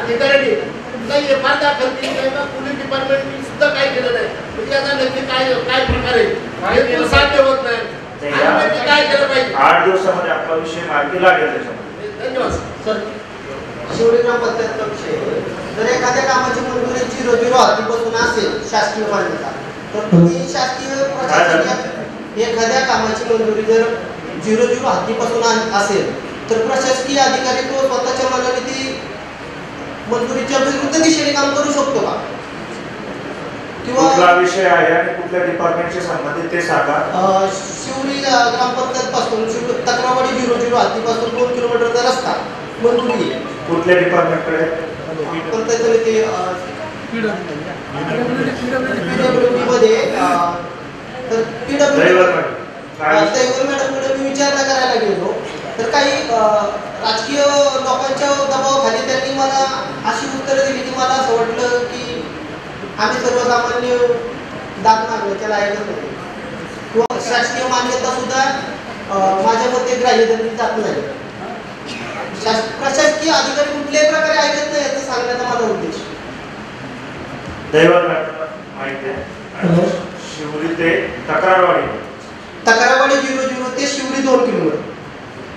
अधिकाऱ्यांनी नाही एफआयआर दाखल केली नाही का पोलीस डिपार्टमेंटनी सुद्धा काय केलं नाही म्हणजे आता नक्की काय प्रकार आहे हे साध्य होत नाही काय केलं पाहिजे 8 दिवसामध्ये आपला विषय मार्गी लागेल त्याच्यामध्ये. धन्यवाद सर. शिवडी ग्रामपंचायतचा विषय जर एखाद्या कामाची मंजुरी 0-0 हद्दीपासून असेल शासकीय मान्यता तर तुम्ही शासकीय प्रशासकीय एखाद्या कामाची मंजुरी जर 0-0 हद्दीपासून असेल तर प्रशासकीय अधिकारी तो स्वतःच्या मनाने ती मंजुरीच्या विरुद्ध दिशेने काम करू शकतो का किंवा कुठला विषय आहे आणि कुठल्या डिपार्टमेंटशी संबंधित ते सांगा. शिवडी ग्रामपंचायत पासून तक्रारवाडी 0-0 हद्दीपासून 2 किलोमीटरचा रस्ता मंजुरी आहे. कुठल्या डिपार्टमेंटकडे ते PWD मध्ये तर PWD मॅडमकडे मी विचारणा करायला गेलो तर काही राजकीय लोकांच्या दबावाखाली त्यांनी मला अशी उत्तरं दिली की मला असं वाटलं की आम्ही सर्वसामान्य दाद मागण्याच्या लायकच नाही किंवा शासकीय मान्यता सुद्धा माझ्या मते ग्राह्य धरली जात नाही. प्रशासकीय अधिकारी कुठल्याही प्रकारे ऐकत नाही याचं सांगण्याचा माझा उद्देश. माहिती आहे शिवरी ते तक्रारवाडी 0-0 ते शिवरी 2 किलोमीटर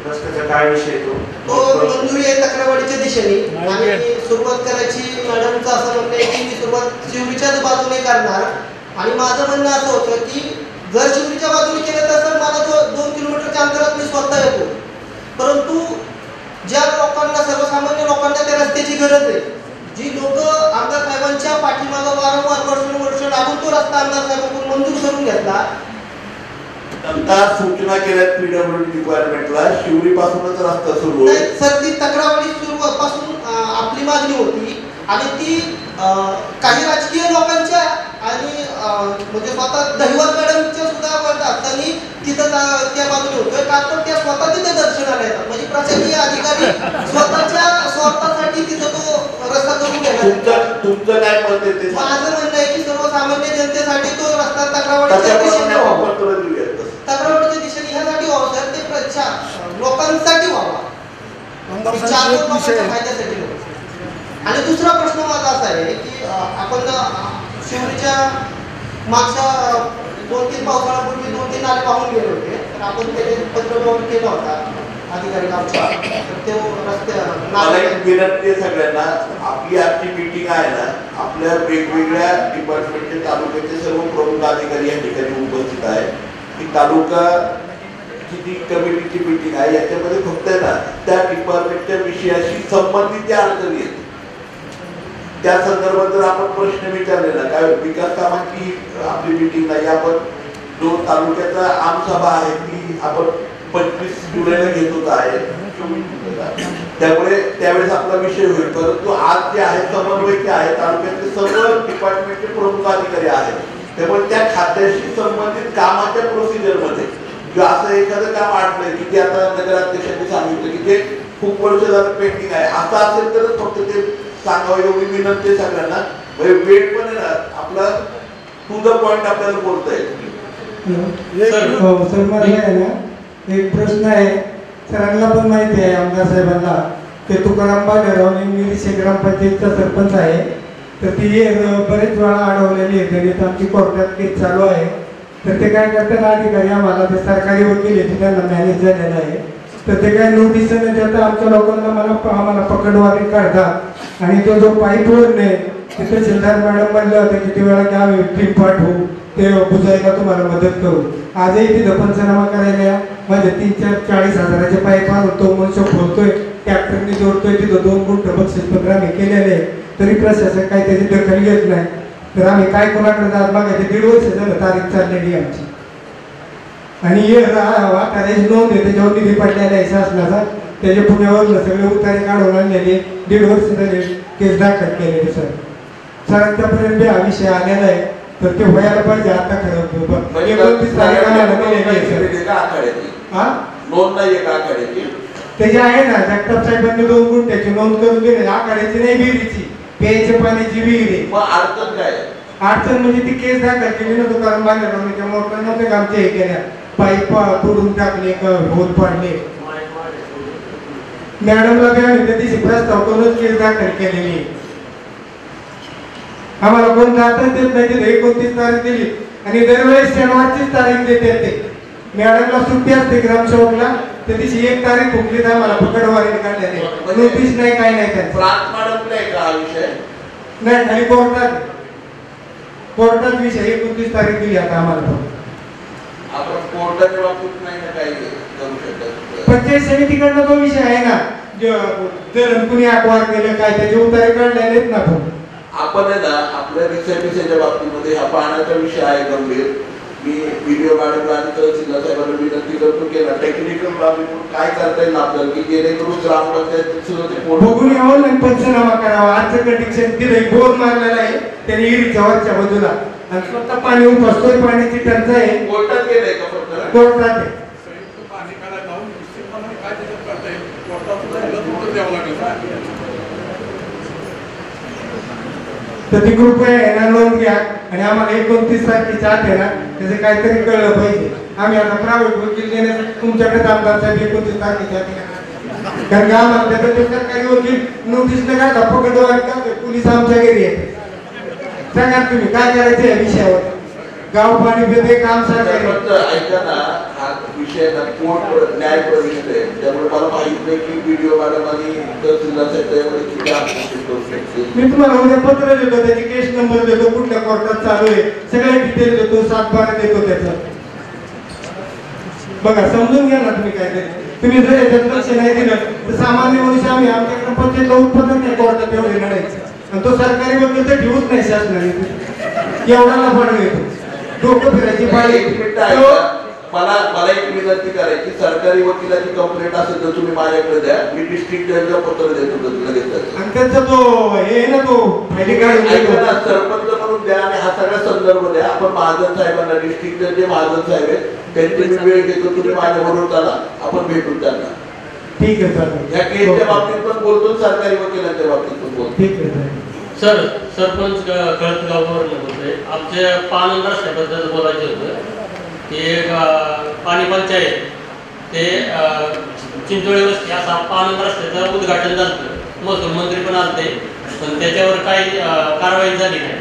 रस्त्याचा काय विषय तो मंजुरी आहे तक्रारवाडीच्या दिशेने आणि सुरुवात करायची मॅडमचं असं म्हणणं आहे की मी सुरुवात शिवरीच्याच बाजूने करणार आणि माझं म्हणणं असं होतं की जर शिवरीच्या बाजूने केलं तर सर मला 2 किलोमीटरच्या अंतरात मी स्वतः येतो परंतु ज्या लोकांना सर्वसामान्य लोकांना त्या रस्त्याची गरज आहे जी लोक आमदार साहेबांच्या पाठीमागं वारंवार वर्ष लागून तो रस्ता आमदार साहेबांकडून मंजूर करून घेतला नंतर सूचना केल्या PWD डिपार्टमेंटला शिवरी पासूनच रस्ता सुरू आहे सर. ती तक्रारवाडी सुरुवातपासून आपली मागणी होती आणि ती काही राजकीय लोकांच्या आणि म्हणजे स्वतः दहिवाल मॅडमच्या सुद्धा त्यांनी तिथं त्या बाजूने होतोय का तर त्या स्वतः तिथे दर्शनाला येतात म्हणजे प्रशासकीय अधिकारी स्वतःच्या स्वार्थासाठी तिथं तो रस्ता करून घेणार. तुमचं काय मत आहे ते? माझं म्हणणं आहे की सर्वसामान्य जनतेसाठी तो रस्ता तक्रारवाडीच्या दिशेने ह्यासाठी व्हावं सर ते लोकांसाठी व्हावा फायद्यासाठी. आणि दुसरा प्रश्न माझा असा आहे की आपण शिवरीच्या मागच्या 2-3 पावसाळ्यापूर्वी 2-3 नाले वाहून गेले होते तर आपण त्याचे पत्रव्यवहार केला होता अधिकारी आमच्या तर ते विनंती सगळ्यांना आपली आजची मीटिंग आहे ना आपल्या वेगवेगळ्या डिपार्टमेंटचे तालुक्याचे सर्व प्रमुख अधिकारी या ठिकाणी उपस्थित आहे की तालुका जी कमिटीची मीटिंग आहे याच्यामध्ये फक्त ना त्या डिपार्टमेंटच्या विषयाशी संबंधित ज्या अडचणी आहेत त्या संदर्भात जर आपण प्रश्न विचारले ना काय विकास कामांची आपली मीटिंग नाही आपण जो तालुक्याचा आमसभा आहे ती आपण 25 जुलैला घेत होता आहे त्यामुळे त्यावेळेस आपला विषय होईल परंतु आज जे आहे समन्वय आहे तालुक्यातले सर्व डिपार्टमेंटचे प्रमुख अधिकारी आहेत त्यामुळे त्या खात्याशी संबंधित कामाच्या प्रोसिजर मध्ये किंवा असं एखादं काम अडलंय की ते आता नगराध्यक्षांनी सांगितलं की ते खूप वर्ष झालं पेंडिंग आहे असं असेल तरच फक्त ते सांगावं एवढी विनंती सगळ्यांना वेळ पण आहे ना आपला टू द पॉइंट आपल्याला बोलता येईल. एक प्रश्न आहे सरांना पण माहिती आहे आमदार साहेबांना ते तुकाराम बागेराव इंग्लिश ग्रामपंचायतचा सरपंच आहे तर ती बरेच वेळा अडवलेली आहे त्यांनी आमची कोर्टात केस चालू आहे तर ते काय करतात अधिकारी आम्हाला ते सरकारी वकील आहे त्यांना मॅनेज झालेला आहे तर ते काय नोटीस न देता आमच्या लोकांना आम्हाला पकडवारी काढतात आणि तो जो पाईपवर नाही तिथे तहसीलदार मॅडम म्हणलं होतं किती वेळा की आम्ही टीम पाठवू ते बुजायला तुम्हाला मदत करू आजही तिथं पंचनामा करायला माझे 30-40 हजाराचे पाईप आणून तो मनुष्य खोलतोय ट्रॅक्टरने जोडतोय तिथं 2 गुंठ बक्षीसपत्र आम्ही केलेले तरी प्रशासन काही त्याची दखल घेत नाही तर आम्ही काय कोणाकडे जात बघायचे 1.5 वर्ष झालं तारीख चाललेली आमची आणि वाटाऱ्याची नोंद आहे त्याच्यावर निधी पडलेला आहे शासनाचा त्याच्या पुण्यावरनं सगळे उतारे काढून आणलेले 1.5 वर्ष झाले केस दाखल केलेले सरांच्यापर्यंत हा विषय आलेला आहे तर ते व्हायला पाहिजे आता खरं 29 तारखेला नोंद नाही का आखाड्याची त्याची आहे ना जगताप साहेबांनी 2 गुंठ्याची नोंद करून दिली आखाड्याची नाही विहिरीची प्यायच्या पाण्याची विहीर आहे. मग अडचण काय अडचण म्हणजे ती केस दाखल केली ना दुकान बांधल्या मोटर नव्हते का आमच्या हे केल्या पाईप तोडून टाकले होल पाडले मॅडमला बी आम्ही त्या दिवशी प्रस्ताव करूनच केस दाखल केलेली. आम्हाला कोण जातच देत नाही. तिथे 29 तारीख दिली आणि दरवेळेस शनिवारचीच तारीख देते ते. मॅडमला सुट्टी असते ग्रामसेवकला, त्या दिवशी 1 तारीख हुकली तर आम्हाला पकडवारी काढलेली. नोटीस नाही, काही नाही त्यांचं. प्रांत मॅडमला आहे का हा विषय? नाही, खाली कोर्टात विषय 29 तारीख दिली आता आम्हाला. आपण कोर्टाच्या बाबतीत नाही ना काही करू शकत. पंचायत समितीकडनं तो विषय आहे ना, जर कुणी अपवाद केलं काय त्याचे उतारे काढलेले आहेत ना. आपण आहे ना आपल्या रिसेप्शनच्या बाबतीमध्ये हा पाहण्याचा विषय आहे गंभीर. मी व्हिडिओ मॅडमला आणि तहसीलदार साहेबांना विनंती करतो की ना टेक्निकल बाबतीतून काय करता येईल आपल्याला की जेणेकरून ग्रामपंचायत सुद्धा ते बघून यावं आणि पंचनामा करावा. आजचं कंडिशन दिलंय, बोर मारलेला आहे त्याने इरीच्या वरच्या बाजूला आणि स्वतः पाणी उपसतोय. पाण्याची टंचाई आहे. कोर्टात गेलंय का फक्त? कोर्टात आहे. तर ती कृपया आहे ना नोंद घ्या आणि आम्हाला 29 तारखेच्या आत आहे ना त्याचं काहीतरी कळलं पाहिजे. आम्ही आता प्रायव्हेट वकील देण्यासाठी तुमच्याकडे आमदार साहेब 29 तारखेच्या आत, कारण की आम्हाला त्याचं सरकारी वकील नोटीस न काढता पकडवारी का पोलीस आमच्या घरी येते. सांगा तुम्ही काय करायचं या विषयावर. गाव पाणी पिते काम सरकारी. ऐका ना, हा विषय ना कोर्ट न्याय प्रविष्ट आहे. त्यामुळे मला माहित नाही की व्हिडिओ मॅडम आणि तहसीलदार साहेब यामध्ये किती हस्तक्षेप करू शकते. मी तुम्हाला उद्या पत्र देतो, त्याची केस नंबर देतो, कुठल्या कोर्टात चालू आहे सगळे डिटेल देतो, 7-12 देतो त्याचं. बघा समजून घ्या ना तुम्ही काहीतरी. तुम्ही जर याच्यात लक्ष नाही दिलं तर सामान्य मनुष्य आम्ही आमच्याकडे पंचायतला उत्पादन नाही कोर्टात एवढे लढायचं. आणि तो सरकारी वकील तर ठेवूच नाही शासनाने. एवढ्याला फळ येतो डोकं फिरायची पाळी. मला एक विनंती करायची, सरकारी वकिलाची कंप्लेंट असेल तर तुम्ही माझ्याकडे द्या, मी डिस्ट्रिक्ट जजला पत्र देतो लगेच. आणि त्यांचा तो हे ना तो सरपंच म्हणून द्या आणि हा सगळा संदर्भ द्या. आपण महाजन साहेबांना, डिस्ट्रिक्ट जज जे महाजन साहेब आहेत त्यांची मी वेळ घेतो, तुम्ही माझ्या बरोबर चला, आपण भेटून त्यांना. ठीक आहे सर. या केसच्या बाबतीत पण बोलतो, सरकारी वकिलांच्या बाबतीत पण बोलतो. ठीक आहे सर. सरपंच कळतगाववर बोलतोय. आमच्या पानंद रस्त्याबद्दल बोलायचं होतं की पाणी पंचायत ते चिंचोळी वस्ती असा पानंद रस्त्याचं उद्घाटन झालं. महसूल मंत्री पण आलते पण त्याच्यावर काही कारवाई झाली नाही.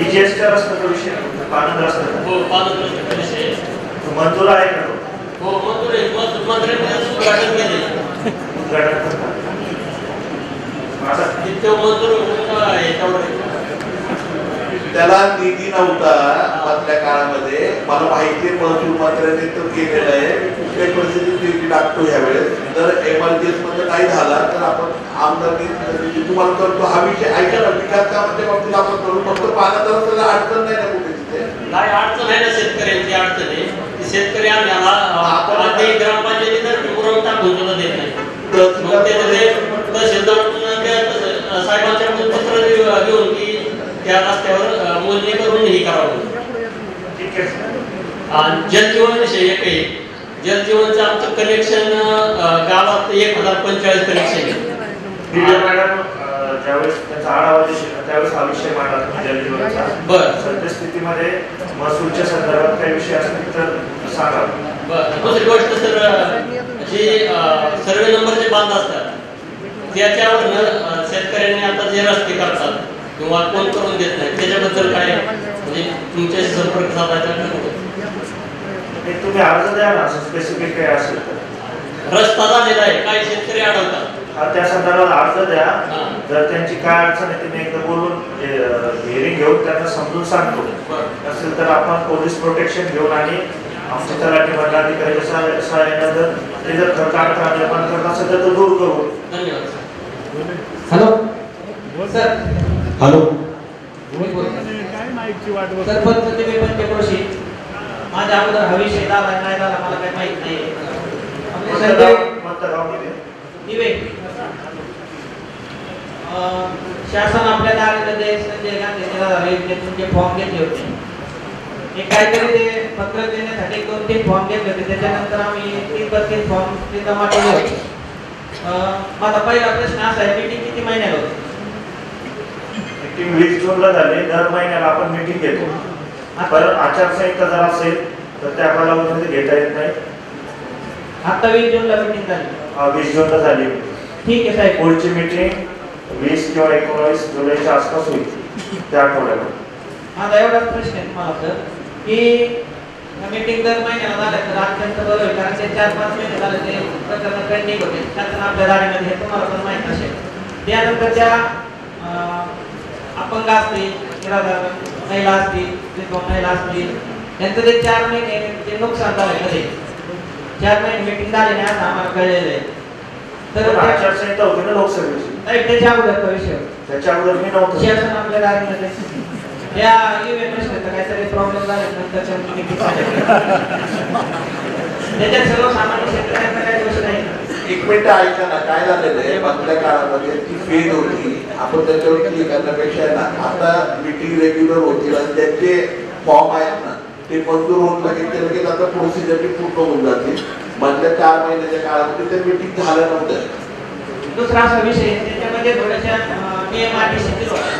EGSच्या रस्त्याचा विषय पानंद रस्त्याचा. हो, पानंद रस्त्याचा विषय मंजूर आहे का तो? हो मंजूर आहे. मंत्र्यांनी उद्घाटन केले. त्याला निधी नव्हता मधल्या काळामध्ये. मला माहिती आहे महसूल मंत्र्यांनी तो केलेला आहे. कुठल्याही परिस्थितीत निधी लागतो यावेळेस. जर एमर्जन्सी मध्ये नाही झाला तर आपण आमदार तुम्हाला करतो. हा विषय ऐका ना, विकास कामाच्या बाबतीत आपण करू. फक्त पाण्याचा रस्त्याला अडचण नाही ना कुठे तिथे. नाही अडचण आहे ना, शेतकऱ्यांची अडचण आहे. शेतकरी आम्हाला ते ग्रामपंचायतीनं पुरवून टाकून सुद्धा देत नाही. मग तहसीलदार साहेबांच्याकडून पत्र घेऊन की त्या रस्त्यावर मोजणी करून हे करावं. आणि जलजीवन विषय एक आहे. जलजीवनचं आमचं कनेक्शन गावात 1045 कनेक्शन आहे. मॅडम ज्यावेळेस त्याचा आढावा देशील त्यावेळेस हा विषय मांडला जलजीवनचा. बरं. सद्यस्थितीमध्ये महसूलच्या संदर्भात काही विषय असतील तर सांगा. बरं. दुसरी गोष्ट सर, जे सर्वे नंबरचे बांध असतात त्याच्यावर शेतकऱ्यांनी आता जे रस्ते करतात किंवा कोण करून देत नाही त्याच्याबद्दल काय म्हणजे तुमच्याशी संपर्क साधायचा? तुम्ही अर्ज द्या ना, स्पेसिफिक काय असेल तर. रस्ता झालेला आहे, काही शेतकरी अडवतात. त्या संदर्भात अर्ज द्या. जर त्यांची काय अडचण आहे ते मी एकदा बोलून हिअरिंग घेऊन त्यांना समजून सांगतो. असेल तर आपण पोलीस प्रोटेक्शन घेऊन आणि आमच्या तलाठी मंडळाधिकाऱ्याच्या सहाय्याने जर ते जर खर्च अडथळा निर्माण करत असेल तर दूर करू. धन्यवाद. Hello sir. सरपंच तुम्ही पंचक्रोशी माझ्या अगोदर हा विषय झाला नाही झाला मला काही माहित नाही. दिवे शासन आपल्या दारामध्ये संजय गांधी तुमचे फॉर्म घेतले होते. हे काहीतरी ते पत्र देण्यासाठी 2-3 फॉर्म घेतले होते. त्याच्यानंतर आम्ही 30-32 फॉर्म जमा केले होते. माझा पहिला प्रश्न असा आहे, मीटिंग किती महिन्याला होती? मीटिंग 20 जूनला झाली. दर महिन्याला आपण मीटिंग घेतो. पण आचारसंहिता जर असेल तर त्या कालावधीमध्ये घेता येत नाही. आता 20 जूनला मीटिंग झाली. 20 जूनला झाली. ठीक आहे साहेब. पुढची मीटिंग 20 किंवा 19 जुलैच्या आसपास होईल, त्या आठवड्याला. माझा एवढाच प्रश्न आहे तुम्हाला सर की मीटिंग दर महिन्याला झाल्या तर अत्यंत बरं होईल. कारण ते 4-5 महिने झाले ते प्रकरण पेंडिंग होते. शासन आपल्या दारीमध्ये हे तुम्हाला पण माहीत असेल. त्यानंतर त्या अपंग असतील, निराधार महिला असतील, विधवा महिला असतील, त्यांचं ते 4 महिने जे नुकसान झालं मध्ये 4 महिने मीटिंग झाले नाही असं आम्हाला कळलेलं आहे. तर आचारसंहिता होती ना लोकसभेची, त्याच्या अगोदरचा विषय त्याच्या अगोदर मी नव्हतो. शासन आपल्या दारीमध्ये या प्रश्नाचा काहीतरी प्रॉब्लेम झाला नंतरच्या त्याच्यात सर्वसामान्य शेतकऱ्यांचा काही दोष नाही. एक मिनिट ऐका ना, काय झालेलं आहे मधल्या काळामध्ये ती फेज होती. आपण त्याच्यावर क्लिक करण्यापेक्षा आहे ना आता मीटिंग रेग्युलर होतील आणि त्याचे फॉर्म आहेत ना ते मंजूर होऊन लगेच आता प्रोसिजर पूर्ण होऊन जातील. मधल्या 4 महिन्याच्या काळामध्ये ते मीटिंग झालं नव्हतं. दुसरा असा विषय त्याच्यामध्ये थोड्याशा नियम अटी शिथिल होता.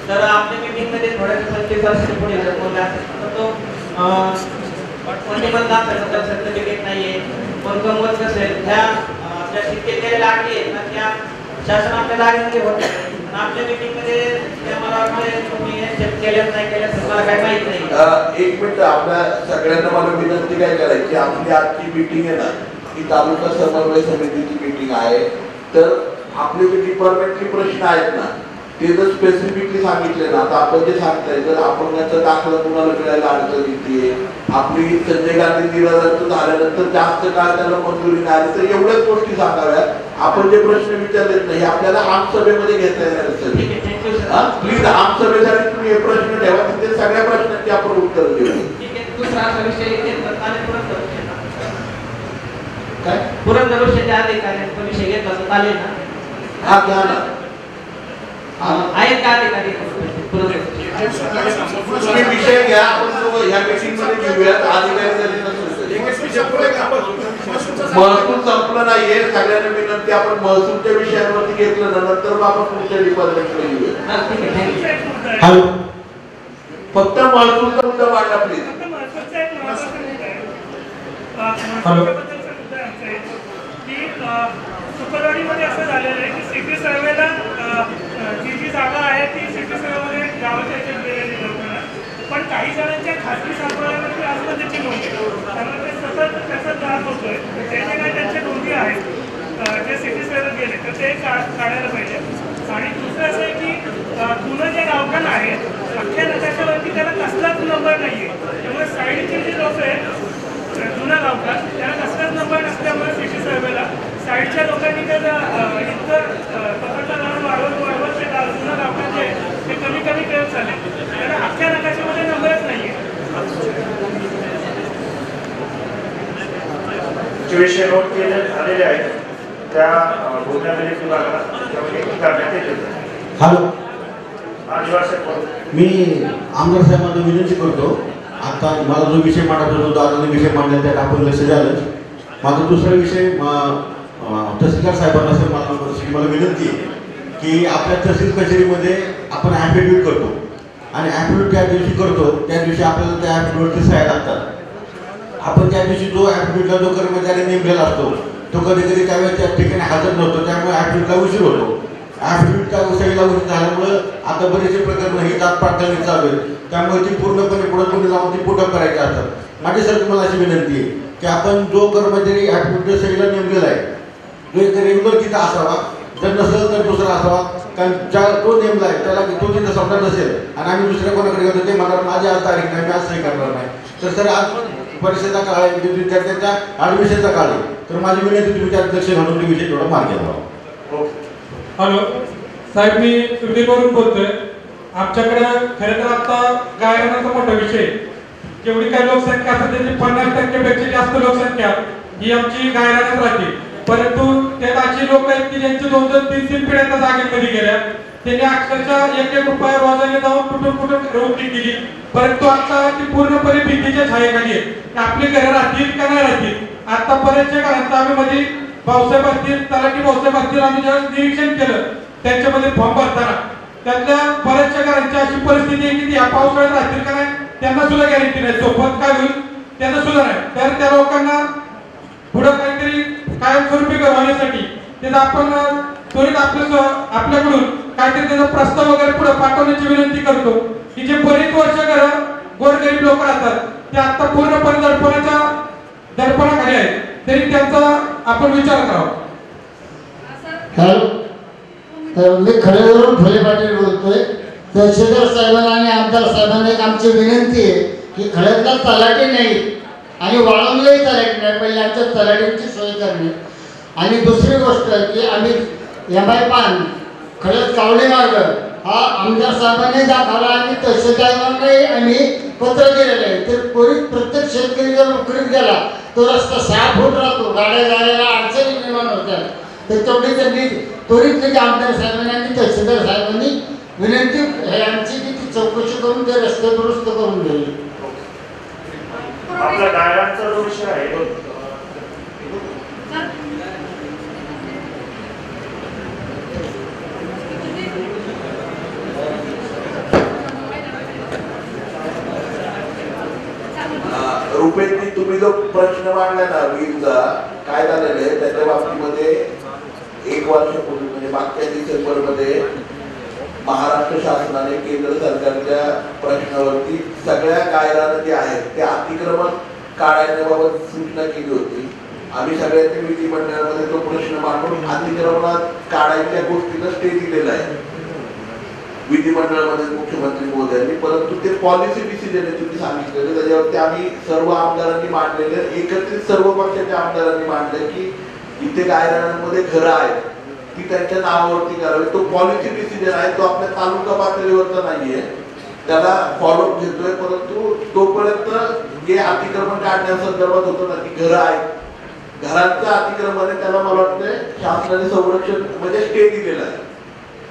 तर आपल्या मीटिंगमध्ये थोड्याशा 25% पुढे बोलला असेल तर तो प्रतिबंध असेल तर सर्टिफिकेट नाहीये पण गमवत नसेल ह्या आपल्या शिथिल केलेल्या अटी आहेत ना त्या शासन आपल्या दारीमध्ये होत. आपल्या मीटिंगमध्ये त्या मला वाटतं तुम्ही चेक केल्याच नाही केल्यास मला काही माहित नाही. एक मिनिट, आपल्या सगळ्यांना मला विनंती काय करायची, आपली आजची मीटिंग आहे ना ही तालुका समन्वय समितीची मीटिंग आहे. तर आपले जे डिपार्टमेंटचे प्रश्न आहेत ना ते जर स्पेसिफिकली सांगितले ना आता आपण जे सांगताय जर अपंगाचा दाखला कुणाला मिळायला अडचण येते, आपली संजय गांधी निराधारचं झाल्यानंतर जास्त काळ त्याला मंजुरी नाही आली तर एवढ्याच गोष्टी सांगाव्यात. आपण जे प्रश्न विचारलेत नाही आपल्याला आमसभेमध्ये घेता येणार असेल. प्लीज आमसभेसाठी तुम्ही हे प्रश्न ठेवा तिथे सगळ्या प्रश्नांची आपण उत्तर देऊ. दुसरा असा विषय काय पुरंदर विषयाच्या अधिकाऱ्यांचा विषय घेतला तर चालेल ना? हा घ्या ना. आहेत का अधिकारी? तुम्ही विषय घ्या आपण ह्या मीटिंग मध्ये घेऊयात. अधिकारी महसूल संपलं नाहीये. सगळ्यांना विनंती आपण महसूलच्या विषयांवरती घेतलं ना नंतर आपण पुढच्या डिपार्टमेंटकडे घेऊया. हॅलो, फक्त महसूलचा मुद्दा मांडला प्लीज. हॅलो, सुपरवाडीमध्ये असं झालेलं आहे की सिटी सर्वेला जी जागा आहे ती सिटी सर्वेमध्ये गावाच्या याच्यात गेलेली लोकांना पण काही जणांच्या खाजगी संपर्कामध्ये आज त्याची नोंदी त्यामुळे ते सतत त्याचा त्रास होतोय. त्याचे काय त्यांच्या नोंदी आहेत जे सिटी सर्वे गेले तर ते काढायला पाहिजे. आणि दुसरं असं आहे की जुनं जे गावठाण आहे अख्ख्या नकाशावरती त्याला कसलाच नंबर नाही आहे. त्यामुळे साईडचे जे लोक आहेत जुना गावठाण त्याला कसलाच नंबर नसल्यामुळे सिटी सर्वेला साईडच्या लोकांनी तर इतकं पकडला जाऊन वाढवत ते जुनं गावठाण जे ते कमी करत चालले. त्याला अख्ख्या नकाशामध्ये नंबरच नाही आहे. विषय नोट केले झालेले आहेत त्या भूम्यामध्ये विभागाला करण्यात येते. हॅलो, आदिवासी मी आमदार साहेबांना विनंती करतो. आता मला जो विषय मांडायचा होता दादाने विषय मांडला त्यात आपण लक्ष द्यालच. माझा दुसरा विषय तहसीलदार साहेबांना सर मला विनंती आहे की आपल्या तहसील कचेरीमध्ये आपण ॲफिडेविट करतो आणि ॲफिडेविट ज्या दिवशी करतो त्या दिवशी आपल्याला त्या ॲफिडेविटची सह्या लागतात. आपण त्या दिवशी जो ॲफिडेविटला जो कर्मचारी नेमलेला असतो तो कधी कधी त्यावेळेस त्या ठिकाणी हजर नसतो. त्यामुळे ॲफिडेविटला उशीर होतो. ॲफिडेविटच्या सहीला उशीर झाल्यामुळं आता बरेचसे प्रकरण ही जात पडताळणी चालू आहे. त्यामुळे ती पूर्णपणे पुढे जाऊन ती पुटअप करायची असतात. माझी सर तुम्हाला अशी विनंती आहे की आपण जो कर्मचारी ॲफिडेविटच्या सहीला नेमलेला आहे जो एक रेग्युलर तिथं असावा, जर नसेल तर दुसरा असावा. कारण ज्या तो नेमला आहे त्याला तो तिथं समजा नसेल आणि आम्ही दुसऱ्या कोणाकडे गेलो ते म्हणणार माझी आज तारीख नाही मी आज सही करणार नाही. तर सर आज परीक्षेचा काळ आहे, विद्यार्थ्यांच्या ॲडमिशनचा काळ आहे. तर माझी विनंती तुम्ही त्यात लक्ष घालून तो विषय थोडा मार्ग घ्यावा. हॅलो साहेब, मी सुरडीवरून बोलतोय. आमच्याकडे खरं तर आता गायरानाचा मोठा विषय, जेवढी काही लोकसंख्या असेल त्याची 50% पेक्षा जास्त लोकसंख्या ही आमची गायरानात राहते. परंतु त्यात अशी लोक आहेत की ज्यांची 2-3 पिढ्यांच्या जागेमध्ये गेल्या, त्यांनी अक्षरशः 1-1 रुपया रोजाने जाऊन कुठून रोखी केली. परंतु आता ती पूर्णपणे भीतीच्या छायेखाली आहे. आपली घरं राहतील का नाही राहतील. आता बऱ्याचशा घरांचं आम्ही मध्ये भाऊसाहेब असतील, तलाठी भाऊसाहेब असतील, आम्ही ज्यावेळेस निरीक्षण केलं त्यांच्यामध्ये फॉर्म भरताना, त्यातल्या बऱ्याचशा घरांची अशी परिस्थिती आहे की ती या पावसाळ्यात राहतील का नाही त्यांना सुद्धा गॅरंटी नाही. सोबत काय होईल त्यांना सुद्धा नाही. तर त्या लोकांना पुढं काहीतरी कायमस्वरूपी करवण्यासाठी त्याचा आपण त्वरित आपल्याकडून काहीतरी त्याचा प्रस्ताव वगैरे पुढे पाठवण्याची विनंती करतो की जे बरीच वर्ष घरं गोरगरीब लोक राहतात ते आता पूर्णपणे दडपणाखाली आहेत, तरी त्यांचा आपण विचार करावा. हॅलो, मी खडेवरून फुले पाटील बोलतोय. तहसीलदार साहेबांना आणि आमदार साहेबांना एक आमची विनंती आहे की खड्यातला तलाठी नाही आणि वाळवलेही तलाठी नाही, पहिले आमच्या तलाठींची सोय करणे. आणि दुसरी गोष्ट की आम्ही MI पान खड्यात कावळे मार्ग हा आमदार साहेबांनी दाखवला आणि तहसीलदारांनाही आम्ही पत्र दिलेलं आहे. तर त्वरित प्रत्येक शेतकरी जर नोकरीत गेला तो रस्ता 6 फूट राहतो, गाड्या जायला अडचणी निर्माण होतात. तर तेवढी त्यांनी त्वरित म्हणजे आमदार साहेबांनी आणि तहसीलदार साहेबांनी विनंती आहे आमची की ती चौकशी करून ते रस्ते दुरुस्त करून घ्यावी. आपला गायरांचा जो विषय आहे रुपेशजी, तुम्ही जो प्रश्न मांडला ना वीजचा, काय झालेलं आहे त्याच्या बाबतीमध्ये 1 वर्षापूर्वी म्हणजे मागच्या डिसेंबरमध्ये महाराष्ट्र शासनाने केंद्र सरकारच्या प्रश्नावरती सगळ्या गायरानं जे आहेत ते अतिक्रमण काढण्याबाबत सूचना केली होती. आम्ही सगळ्यांनी विधिमंडळामध्ये तो प्रश्न मांडून अतिक्रमणात काढायच्या गोष्टीला स्टे दिलेला आहे विधिमंडळामध्ये मुख्यमंत्री महोदयांनी. परंतु ते पॉलिसी डिसिजन आहे तुम्ही सांगितलेलं, त्याच्यावरती आम्ही सर्व आमदारांनी मांडलेले, एकत्रित सर्व पक्षाच्या आमदारांनी मांडले की इथे गायरानांमध्ये घरं आहेत ती त्यांच्या नावावरती करावी. तो पॉलिसी डिसिजन आहे, तो आपल्या तालुका पातळीवरचा नाहीये, त्याला फॉलोअप घेतोय. परंतु तोपर्यंत जे अतिक्रमण काढण्यासंदर्भात होतं ना की घरं आहेत, घरांचं अतिक्रमण आहे त्याला मला वाटतंय शासनाने संरक्षण म्हणजे स्टे दिलेला आहे.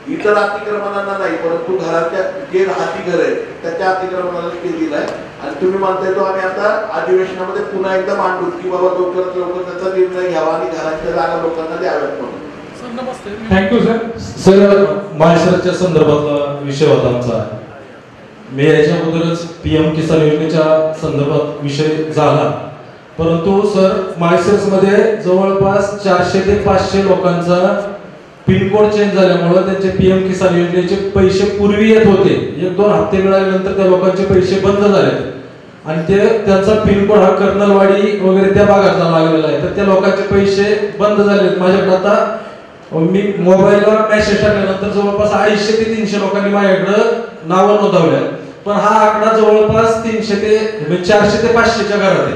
इतर अतिक्रमणांना नाही, परंतु घराच्या जे राहती घर आहे त्याच्या अतिक्रमणाला स्टे दिलाय. आणि तुम्ही म्हणताय तो आम्ही आता अधिवेशनामध्ये पुन्हा एकदा मांडू की बाबा लवकरात लवकर त्याचा निर्णय घ्यावा आणि घराच्या जागा लोकांना द्याव्यात म्हणून. Thank you sir. सर, माळशिरसच्या संदर्भातला विषय होता आमचा. मी याच्या अगोदरच PM किसान योजनेच्या संदर्भात विषय झाला, परंतु सर माळशिरसमध्ये जवळपास 400 ते 500 लोकांचा पिनकोड चेंज झाल्यामुळे त्यांचे PM किसान योजनेचे पैसे पूर्वी येत होते, 1-2 हप्ते मिळाल्यानंतर त्या लोकांचे पैसे बंद झाले आणि त्यांचा पिनकोड हा कर्नलवाडी वगैरे त्या भागातला लागलेला आहे. तर त्या लोकांचे पैसे बंद झाले. माझ्याकडे आता मी मोबाईलला मेसेज टाकल्यानंतर जवळपास 250 ते 300 लोकांनी माझ्याकडे नावं नोंदवल्या, पण हा आकडा जवळपास 400 ते 500च्या घरात आहे.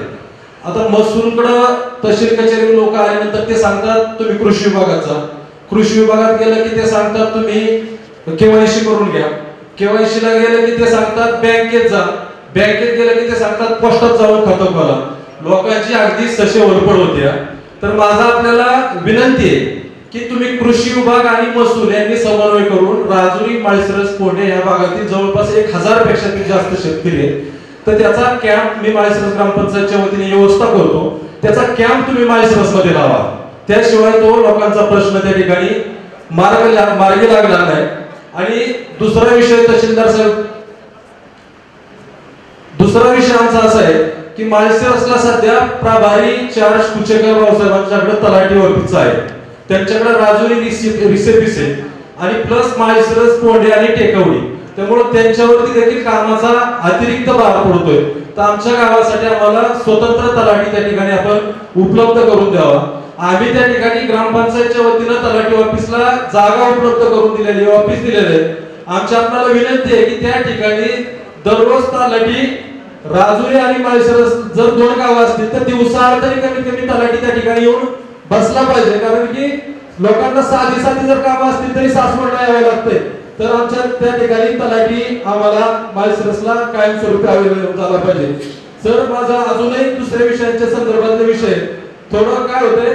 आता महसूलकडे तहसील कचेरी लोक आल्यानंतर ते सांगतात तुम्ही कृषी विभागात जा. कृषी विभागात गेलं की ते सांगतात तुम्ही KYC करून घ्या. KYC ला गेलं की ते सांगतात बँकेत जा. बँकेत गेलं की ते सांगतात पोस्टात जाऊन खातं खोला. लोकांची अगदी सशे वरपड होत्या. तर माझा आपल्याला विनंती आहे की तुम्ही कृषी विभाग आणि महसूल यांनी समन्वय करून राजुरी, माळशिरस, पोंढे या भागातील जवळपास 1000 पेक्षा जास्त शेतकरी आहेत. तर त्याचा कॅम्प मी माळशिरस ग्रामपंचायतच्या वतीने व्यवस्था करतो. त्याचा कॅम्प तुम्ही माळशिरस मध्ये लावा, त्याशिवाय तो लोकांचा प्रश्न त्या ठिकाणी मार्गी लागणार नाही. आणि दुसरा विषय तहसीलदार साहेब, दुसरा विषय आमचा असा आहे की माळशिरसला सध्या प्रभारी चार्ज कुचेकर भाऊसाहेबांच्याकडे तलाठी ऑफिस आहे, त्यांच्याकडे राजुरी रिसेप्टिस आहे आणि प्लस माळशिरस, पोंढे आणि टेकवडी. त्यामुळे त्यांच्यावरती देखील कामाचा अतिरिक्त भार पडतोय. तर आमच्या गावासाठी आम्हाला स्वतंत्र तलाठी त्या ठिकाणी आपण उपलब्ध करून द्यावा. आम्ही त्या ठिकाणी ग्रामपंचायतच्या वतीनं तलाठी ऑफिसला जागा उपलब्ध करून दिलेली, ऑफिस दिलेले. आमच्या आपल्याला विनंती आहे की त्या ठिकाणी दररोज तलाठी राजुरी आणि माळशिरस जर 2 गावं असतील तर दिवसाआड तरी कमीत कमी तलाठी त्या ठिकाणी येऊन बसला पाहिजे. कारण की लोकांना साधी जर कामं असतील तरी सासवडला यावं लागतंय. तर आमच्या त्या ठिकाणी तलाठी आम्हाला माळशिरसला कायमस्वरूपी अवेलेबल झाला पाहिजे. सर माझा अजूनही दुसऱ्या विषयांच्या संदर्भातले विषय थोडं काय होतंय,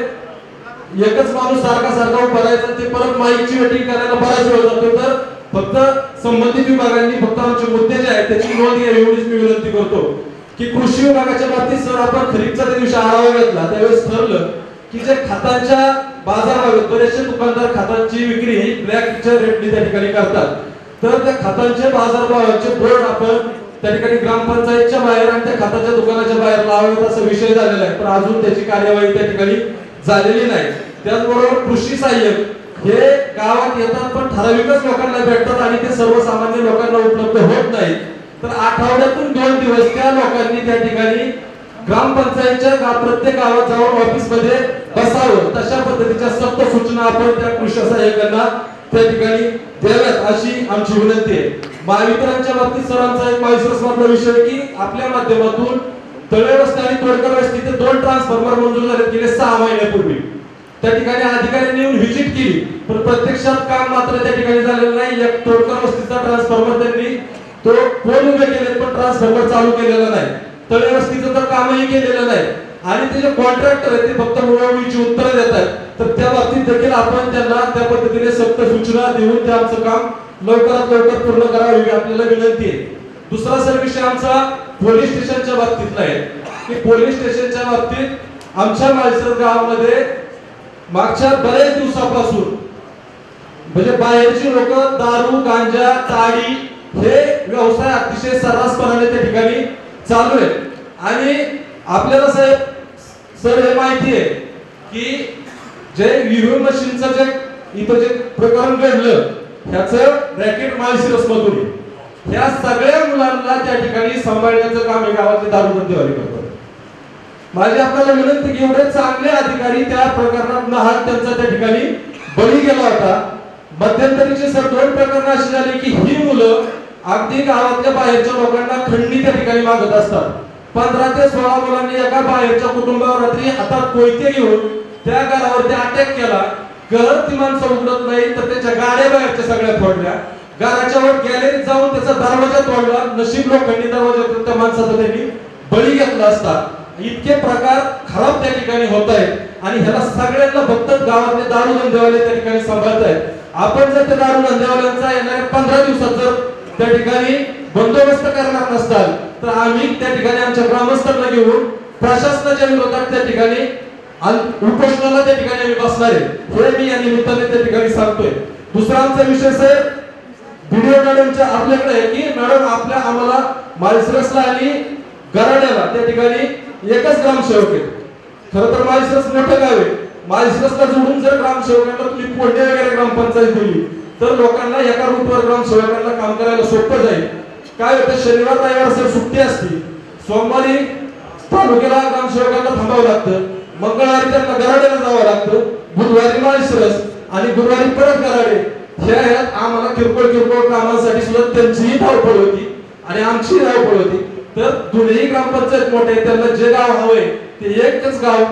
एकच माणूस सारखा उभा राहायचा, ते परत माईकची वेटिंग करायला बराच वेळ जातो. तर फक्त संबंधित विभागांनी फक्त आमचे मुद्दे जे आहेत त्याची नोंद घ्यावी एवढीच मी विनंती करतो. की कृषी विभागाच्या बाबतीत सर आपण खरीपचा त्या दिवशी आढावा घेतला, त्यावेळेस ठरलं की जे खतांच्या बाजारात बरेचसे दुकानदार खतांची विक्री ही ब्लॅकच्या रेटने त्या ठिकाणी करतात. तर त्या खतांचे बाजारभावाचे बोर्ड आपण त्या ठिकाणी ग्रामपंचायतच्या बाहेर आणि त्या खताच्या दुकानाच्या बाहेर लावावेत असा विषय झालेला आहे, पण अजून त्याची कार्यवाही त्या ठिकाणी झालेली नाही. त्याचबरोबर कृषी सहाय्यक हे गावात येतात पण ठराविकच लोकांना भेटतात आणि ते सर्वसामान्य लोकांना उपलब्ध होत नाही. तर आठवड्यातून 2 दिवस त्या लोकांनी त्या ठिकाणी ग्रामपंचायतच्या प्रत्येक गावात जाऊन ऑफिस मध्ये बसावं, तशा पद्धतीच्या सक्त सूचना आपण त्या कृषी सहाय्यकांना त्या ठिकाणी द्याव्यात अशी आमची विनंती आहे. महावितरणच्या बाबतीत सरांचा एक माळशिरस मधला विषय की आपल्या माध्यमातून तळे वस्ती आणि तोडकर वस्ती 2 ट्रान्सफॉर्मर मंजूर झाले गेले 6 महिन्यापूर्वी. त्या ठिकाणी अधिकाऱ्यांनी येऊन व्हिजिट केली पण प्रत्यक्षात काम मात्र त्या ठिकाणी झालेलं नाही. एक तोडकर वस्तीचा ट्रान्सफॉर्मर त्यांनी तो पोल उभे केले पण ट्रान्सफॉर्मर चालू केलेला नाही. तळे वस्तीचं तर कामही केलेलं नाही आणि ते जे कॉन्ट्रॅक्टर आहेत ते फक्त मुळामुळीची उत्तरं देतात. तर त्या बाबतीत देखील आपण त्यांना त्या पद्धतीने सक्त सूचना देऊन ते आमचं काम लवकरात लवकर पूर्ण करावी आपल्याला विनंती आहे. दुसरा सर विषय आमचा पोलीस स्टेशनच्या बाबतीतला आहे की पोलीस स्टेशनच्या बाबतीत आमच्या माळशिरस गावामध्ये मागच्या बरेच दिवसापासून म्हणजे बाहेरची लोक दारू गांजा ताडी हे व्यवसाय अतिशय सर्रासपणाने त्या ठिकाणी चालू आहे. आणि आपल्याला साहेब सर हे माहिती आहे की जे ईव्हीएम मशीनचं जे इथं जे प्रकरण घडलं ह्याचं रॅकेट माळशिरस मधून ह्या सगळ्या मुलांना त्या ठिकाणी सांभाळण्याचं काम हे गावातले दारूबंदीवाले करतात. माझी आपल्याला विनंती की एवढे चांगले अधिकारी त्या प्रकरणात नाहक त्यांचा त्या ठिकाणी बळी गेला होता. मध्यंतरीचे सर 2 प्रकरण अशी झाली की ही मुलं अगदी गावातल्या बाहेरच्या लोकांना खंडणी त्या ठिकाणी मागत असतात. 15 ते 16 मुलांनी एका बाहेरच्या कुटुंबावर रात्री हातात कोयते घेऊन त्या घरावरती अटॅक केला. घर ती माणसं उघडत नाही तर त्याच्या गाड्या बाहेरच्या सगळ्या फोडल्या. घराच्या वर गॅलरीत जाऊन त्याचा दरवाजा तोडला. नशीब लोखंडी दरवाजा त्या माणसाचा त्यांनी बळी घेतला असता. इतके प्रकार खराब त्या ठिकाणी होत आहेत आणि ह्याला सगळ्यांना फक्त गावातले दारू धंदेवाले त्या ठिकाणी सांभाळत आहेत. आपण जर त्या दारू धंदेवाल्यांचा येणाऱ्या 15 दिवसात जर त्या ठिकाणी बंदोबस्त करणार नसताल तर आम्ही त्या ठिकाणी आमच्या ग्रामस्थांना घेऊन प्रशासनाच्या विरोधात त्या ठिकाणी उपोषणाला त्या ठिकाणी आम्ही बसणार आहे हे मी या निमित्ताने त्या ठिकाणी सांगतोय. दुसरा आमचा विषय साहेब व्हिडिओ मॅडमच्या आपल्याकडे आहे की मॅडम आपल्या आम्हाला माळशिरसला आणि गराड्याला त्या ठिकाणी एकच ग्रामसेवक आहे. खरं तर माळशिरस मोठं गाव आहे. माळशिरसला जोडून जर ग्रामसेवकांना तुम्ही कोणत्या वगैरे ग्रामपंचायत दिली तर लोकांना एका रूटवर ग्रामसेवकांना काम करायला सोपं जाईल. काय होतं शनिवार रविवार सर सुट्टी असते, सोमवारी तालुक्याला ग्रामसेवकांना थांबावं लागतं, मंगळवारी त्यांना गराड्याला जावं लागतं, बुधवारी माळशिरस आणि गुरुवारी परत गराडे. ह्यात आम्हाला किरकोळ कामांसाठी सुद्धा त्यांचीही धावपळ होती आणि आमचीही धावपळ होती. तर दोन्ही ग्रामपंचायत मोठे त्यांना जे गाव हवंय ते एकच गाव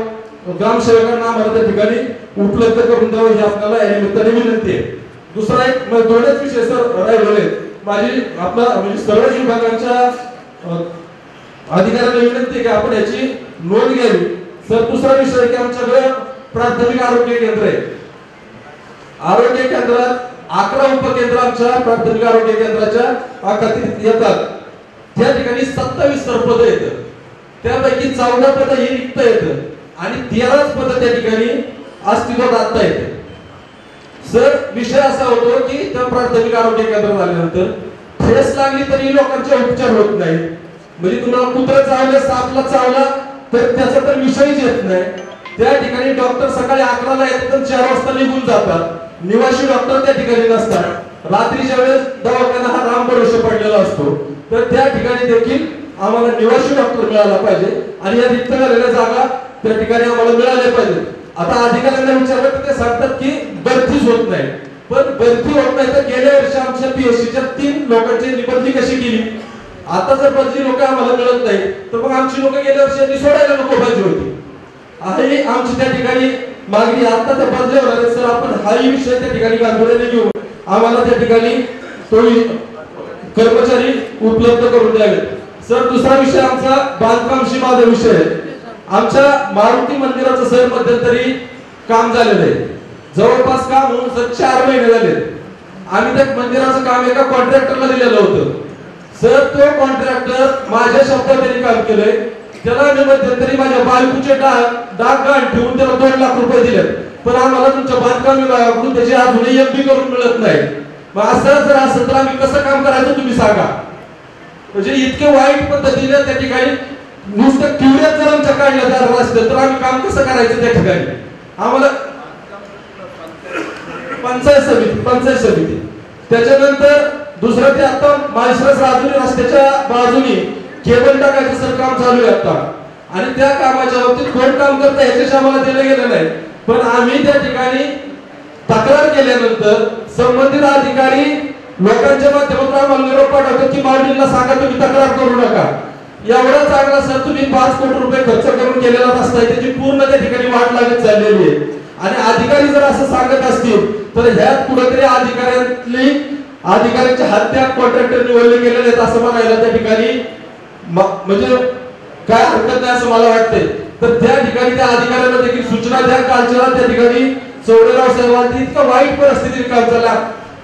ग्रामसेवकांना आम्हाला त्या ठिकाणी उपलब्ध करून द्यावं ही आपल्याला या निमित्ताने विनंती आहे. दुसरा एक 2च विषय सर राहिलेले माझी आपला म्हणजे सर्व विभागांच्या अधिकाऱ्यांना विनंती की आपण याची नोंद घ्यावी. सर दुसरा विषय की आमच्याकडे प्राथमिक आरोग्य केंद्र आहे. आरोग्य केंद्रात 11 उपकेंद्र आमच्या प्राथमिक आरोग्य केंद्राच्या अखत्यारीत येतात. त्या ठिकाणी 27 पद येतात. त्यापैकी 14 पद ही रिक्त येतात आणि 13च पद त्या ठिकाणी अस्तित्वात आणता येते. सर विषय असा होतो की त्या प्राथमिक आरोग्य केंद्रात आल्यानंतर ठेस लागली तरी लोकांचे उपचार होत नाही. म्हणजे तुम्हाला कुत्रा चावलं सापला चावला तर त्याचा तर विषयच येत नाही. त्या ठिकाणी डॉक्टर सकाळी 11ला येतात आणि 4 वाजता निघून जातात. निवासी डॉक्टर त्या ठिकाणी नसतात. रात्रीच्या वेळेस दवाखाना हा रामभरोसे पडलेला असतो. तर त्या ठिकाणी देखील आम्हाला निवासी डॉक्टर मिळाला पाहिजे आणि या रिक्त झालेल्या जागा त्या ठिकाणी आम्हाला मिळाल्या पाहिजे. आता अधिकाऱ्यांना विचारलं तर ते सांगतात की भरतीच होत नाही. पण भरती होत नाही तर गेल्या वर्षी आमच्या पीएससीच्या 3 लोकांची निबंधनी कशी केली. आता जर बदली लोक आम्हाला मिळत नाही तर मग आमची लोक गेल्या वर्षी सोडायला नको पाहिजे होती. आहे आमची त्या ठिकाणी मागणी. आता त्या बदल्या होणार सर आपण हाही विषय त्या ठिकाणी गांभीर्याने घेऊन आम्हाला त्या ठिकाणी तो कर्मचारी उपलब्ध करून द्यावे. सर दुसरा विषय आमचा बांधकामशी माझा विषय आहे. आमच्या मारुती मंदिराचं सर मध्यंतरी काम झालेलं आहे. जवळपास काम होऊन सर 4 महिने झाले. आम्ही त्या मंदिराचं काम एका कॉन्ट्रॅक्टरला दिलेलं होतं. सर तो कॉन्ट्रॅक्टर माझ्या शब्दात त्यांनी काम केलंय. त्याला मी मध्यंतरी माझ्या बायकोचे डाग गाण ठेवून त्याला 2 लाख रुपये दिले. पण आम्हाला तुमच्या बांधकाम विभागाकडून त्याची अजूनही एमपी करून मिळत नाही. मग असं जर असं तर आम्ही कसं काम करायचं तुम्ही सांगा. म्हणजे इतके वाईट पद्धतीने त्या ठिकाणी नुसतं क्युरियस जर आमच्या काढलं जाणार असतं तर आम्ही काम कसं करायचं त्या ठिकाणी. आम्हाला पंचायत समिती त्याच्यानंतर दुसरं ते आता माळशिरस राजुरी रस्त्याच्या बाजूने केबल टाकायचं सर काम चालू आहे आता. आणि त्या कामाच्या बाबतीत कोण काम करतं ह्याच्याशी आम्हाला दिलं गेलं नाही. पण आम्ही त्या ठिकाणी तक्रार केल्यानंतर संबंधित अधिकारी लोकांच्या माध्यमातून आम्हाला निरोप पाठवतात की मार्टिनला सांगा तुम्ही तक्रार करू नका. एवढा चांगला सर तुम्ही 5 कोटी रुपये खर्च करून केलेला रस्ता आहे त्याची पूर्ण त्या ठिकाणी वाट लागत चाललेली आहे. आणि अधिकारी जर असं सांगत असतील तर ह्यात कुठेतरी अधिकाऱ्यांच्या हत्या कॉन्ट्रॅक्टर निवडले गेलेले आहेत असं म्हणायला त्या ठिकाणी म्हणजे काय हरकत नाही असं मला वाटतंय. तर त्या ठिकाणी त्या अधिकाऱ्यांना देखील सूचना द्या. कालच्या त्या ठिकाणी चौडेराव साहेबांनी इतकं वाईट परिस्थितीत काम झाला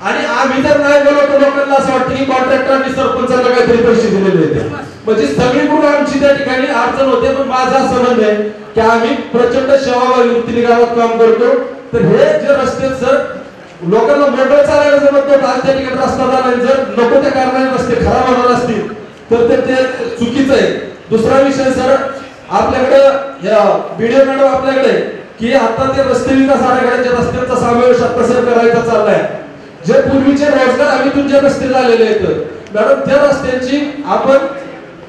आणि आम्ही जर नाही गेलो तर लोकांना असं वाटतं की कॉन्ट्रॅक्टरांनी सरपंचाला काहीतरी पैसे दिलेले होते. म्हणजे सगळीकडून आमची त्या ठिकाणी अडचण होते. पण माझं असं म्हणणं आहे की आम्ही प्रचंड सेवाभावी वृत्तीने गावात काम करतो. तर हे जे रस्ते सर लोकांना मोटर चालायला जमत नव्हतं आज त्या ठिकाणी रस्ता झाला. जर नको त्या कारणाने रस्ते खराब होणार असतील तर ते चुकीचं आहे. दुसरा विषय सर आपल्याकडे व्हिडिओ मॅडम आपल्याकडे की आता ते रस्ते विकास आराखड्याच्या रस्त्यांचा समावेश आता सर करायचा चाललाय. जे पूर्वीचे रोजगार हमीतून जे रस्ते झालेले आहेत मॅडम त्या रस्त्यांची आपण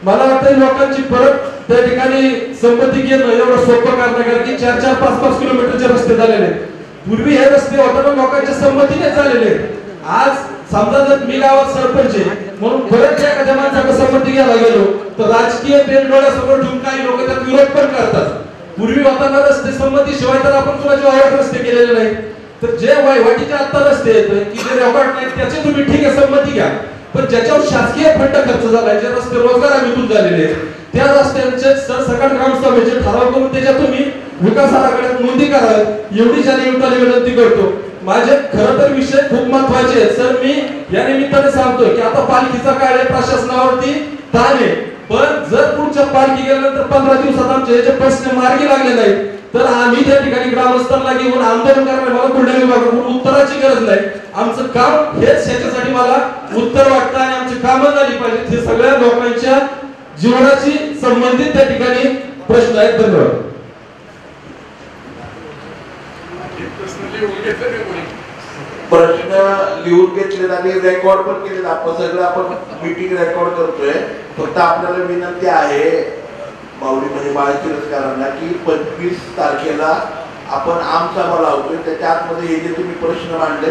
मला वाटतं लोकांची परत त्या ठिकाणी संमती घेणं एवढं सोपं करणार कारण की 4-4, 5-5 किलोमीटरचे रस्ते झालेले आहेत. पूर्वी हे रस्ते होताना लोकांच्या संमतीने झालेले आहेत. आज समजा जर मी गावात सरपंच आहे म्हणून परत एखाद्या माणसाला संमती घ्यायला गेलो तर राजकीय पेन डोळ्यासमोर ठेवून काही लोक त्यात विरोध पण करतात. पूर्वी होताना रस्ते संमती शिवाय तर आपण कुणाचे वाईट रस्ते केलेले नाहीत. तर जे वाईटीचे आता रस्ते आहेत की जे रेकॉर्ड नाहीत त्याचे तुम्ही ठीक आहे संमती घ्या. पण ज्याच्यावर शासकीय फंड खर्च झालाय जे रस्ते रोजगार हमीतून झालेले आहेत त्या रस्त्यांचे सरसकट ग्रामसभेचे ठराव करून त्याच्यात तुम्ही विकास आराखड्यात नोंदी कराव्यात एवढी आयुक्ताला विनंती करतो. माझे खरं तर विषय खूप महत्वाचे आहेत सर. मी या निमित्ताने सांगतोय की आता पालखीचा काळ आहे प्रशासनावरती ताण आहे. पण जर पुढच्या पालखी गेल्यानंतर 15 दिवसात आमचे याचे प्रश्न मार्गी लागले नाहीत तर आम्ही त्या ठिकाणी ग्रामस्थांना घेऊन आंदोलन करणार. मला बुलढाणा विभागाकडून उत्तराची गरज नाही. आमचं काम हेच ह्याच्यासाठी मला उत्तर वाटतं आणि आमची कामं झाली पाहिजेत. हे सगळ्या लोकांच्या जीवनाशी संबंधित त्या ठिकाणी प्रश्न आहेत. धन्यवाद. प्रश्न लिहून घेतले आणि रेकॉर्ड पण केले. आपण मीटिंग रेकॉर्ड करतोय. फक्त आपल्याला विनंती आहे माऊली म्हणजे माळशिरसकरांना की 25 तारखेला आपण आमसभा लावतोय. त्याच्या आतमध्ये हे जे तुम्ही प्रश्न मांडले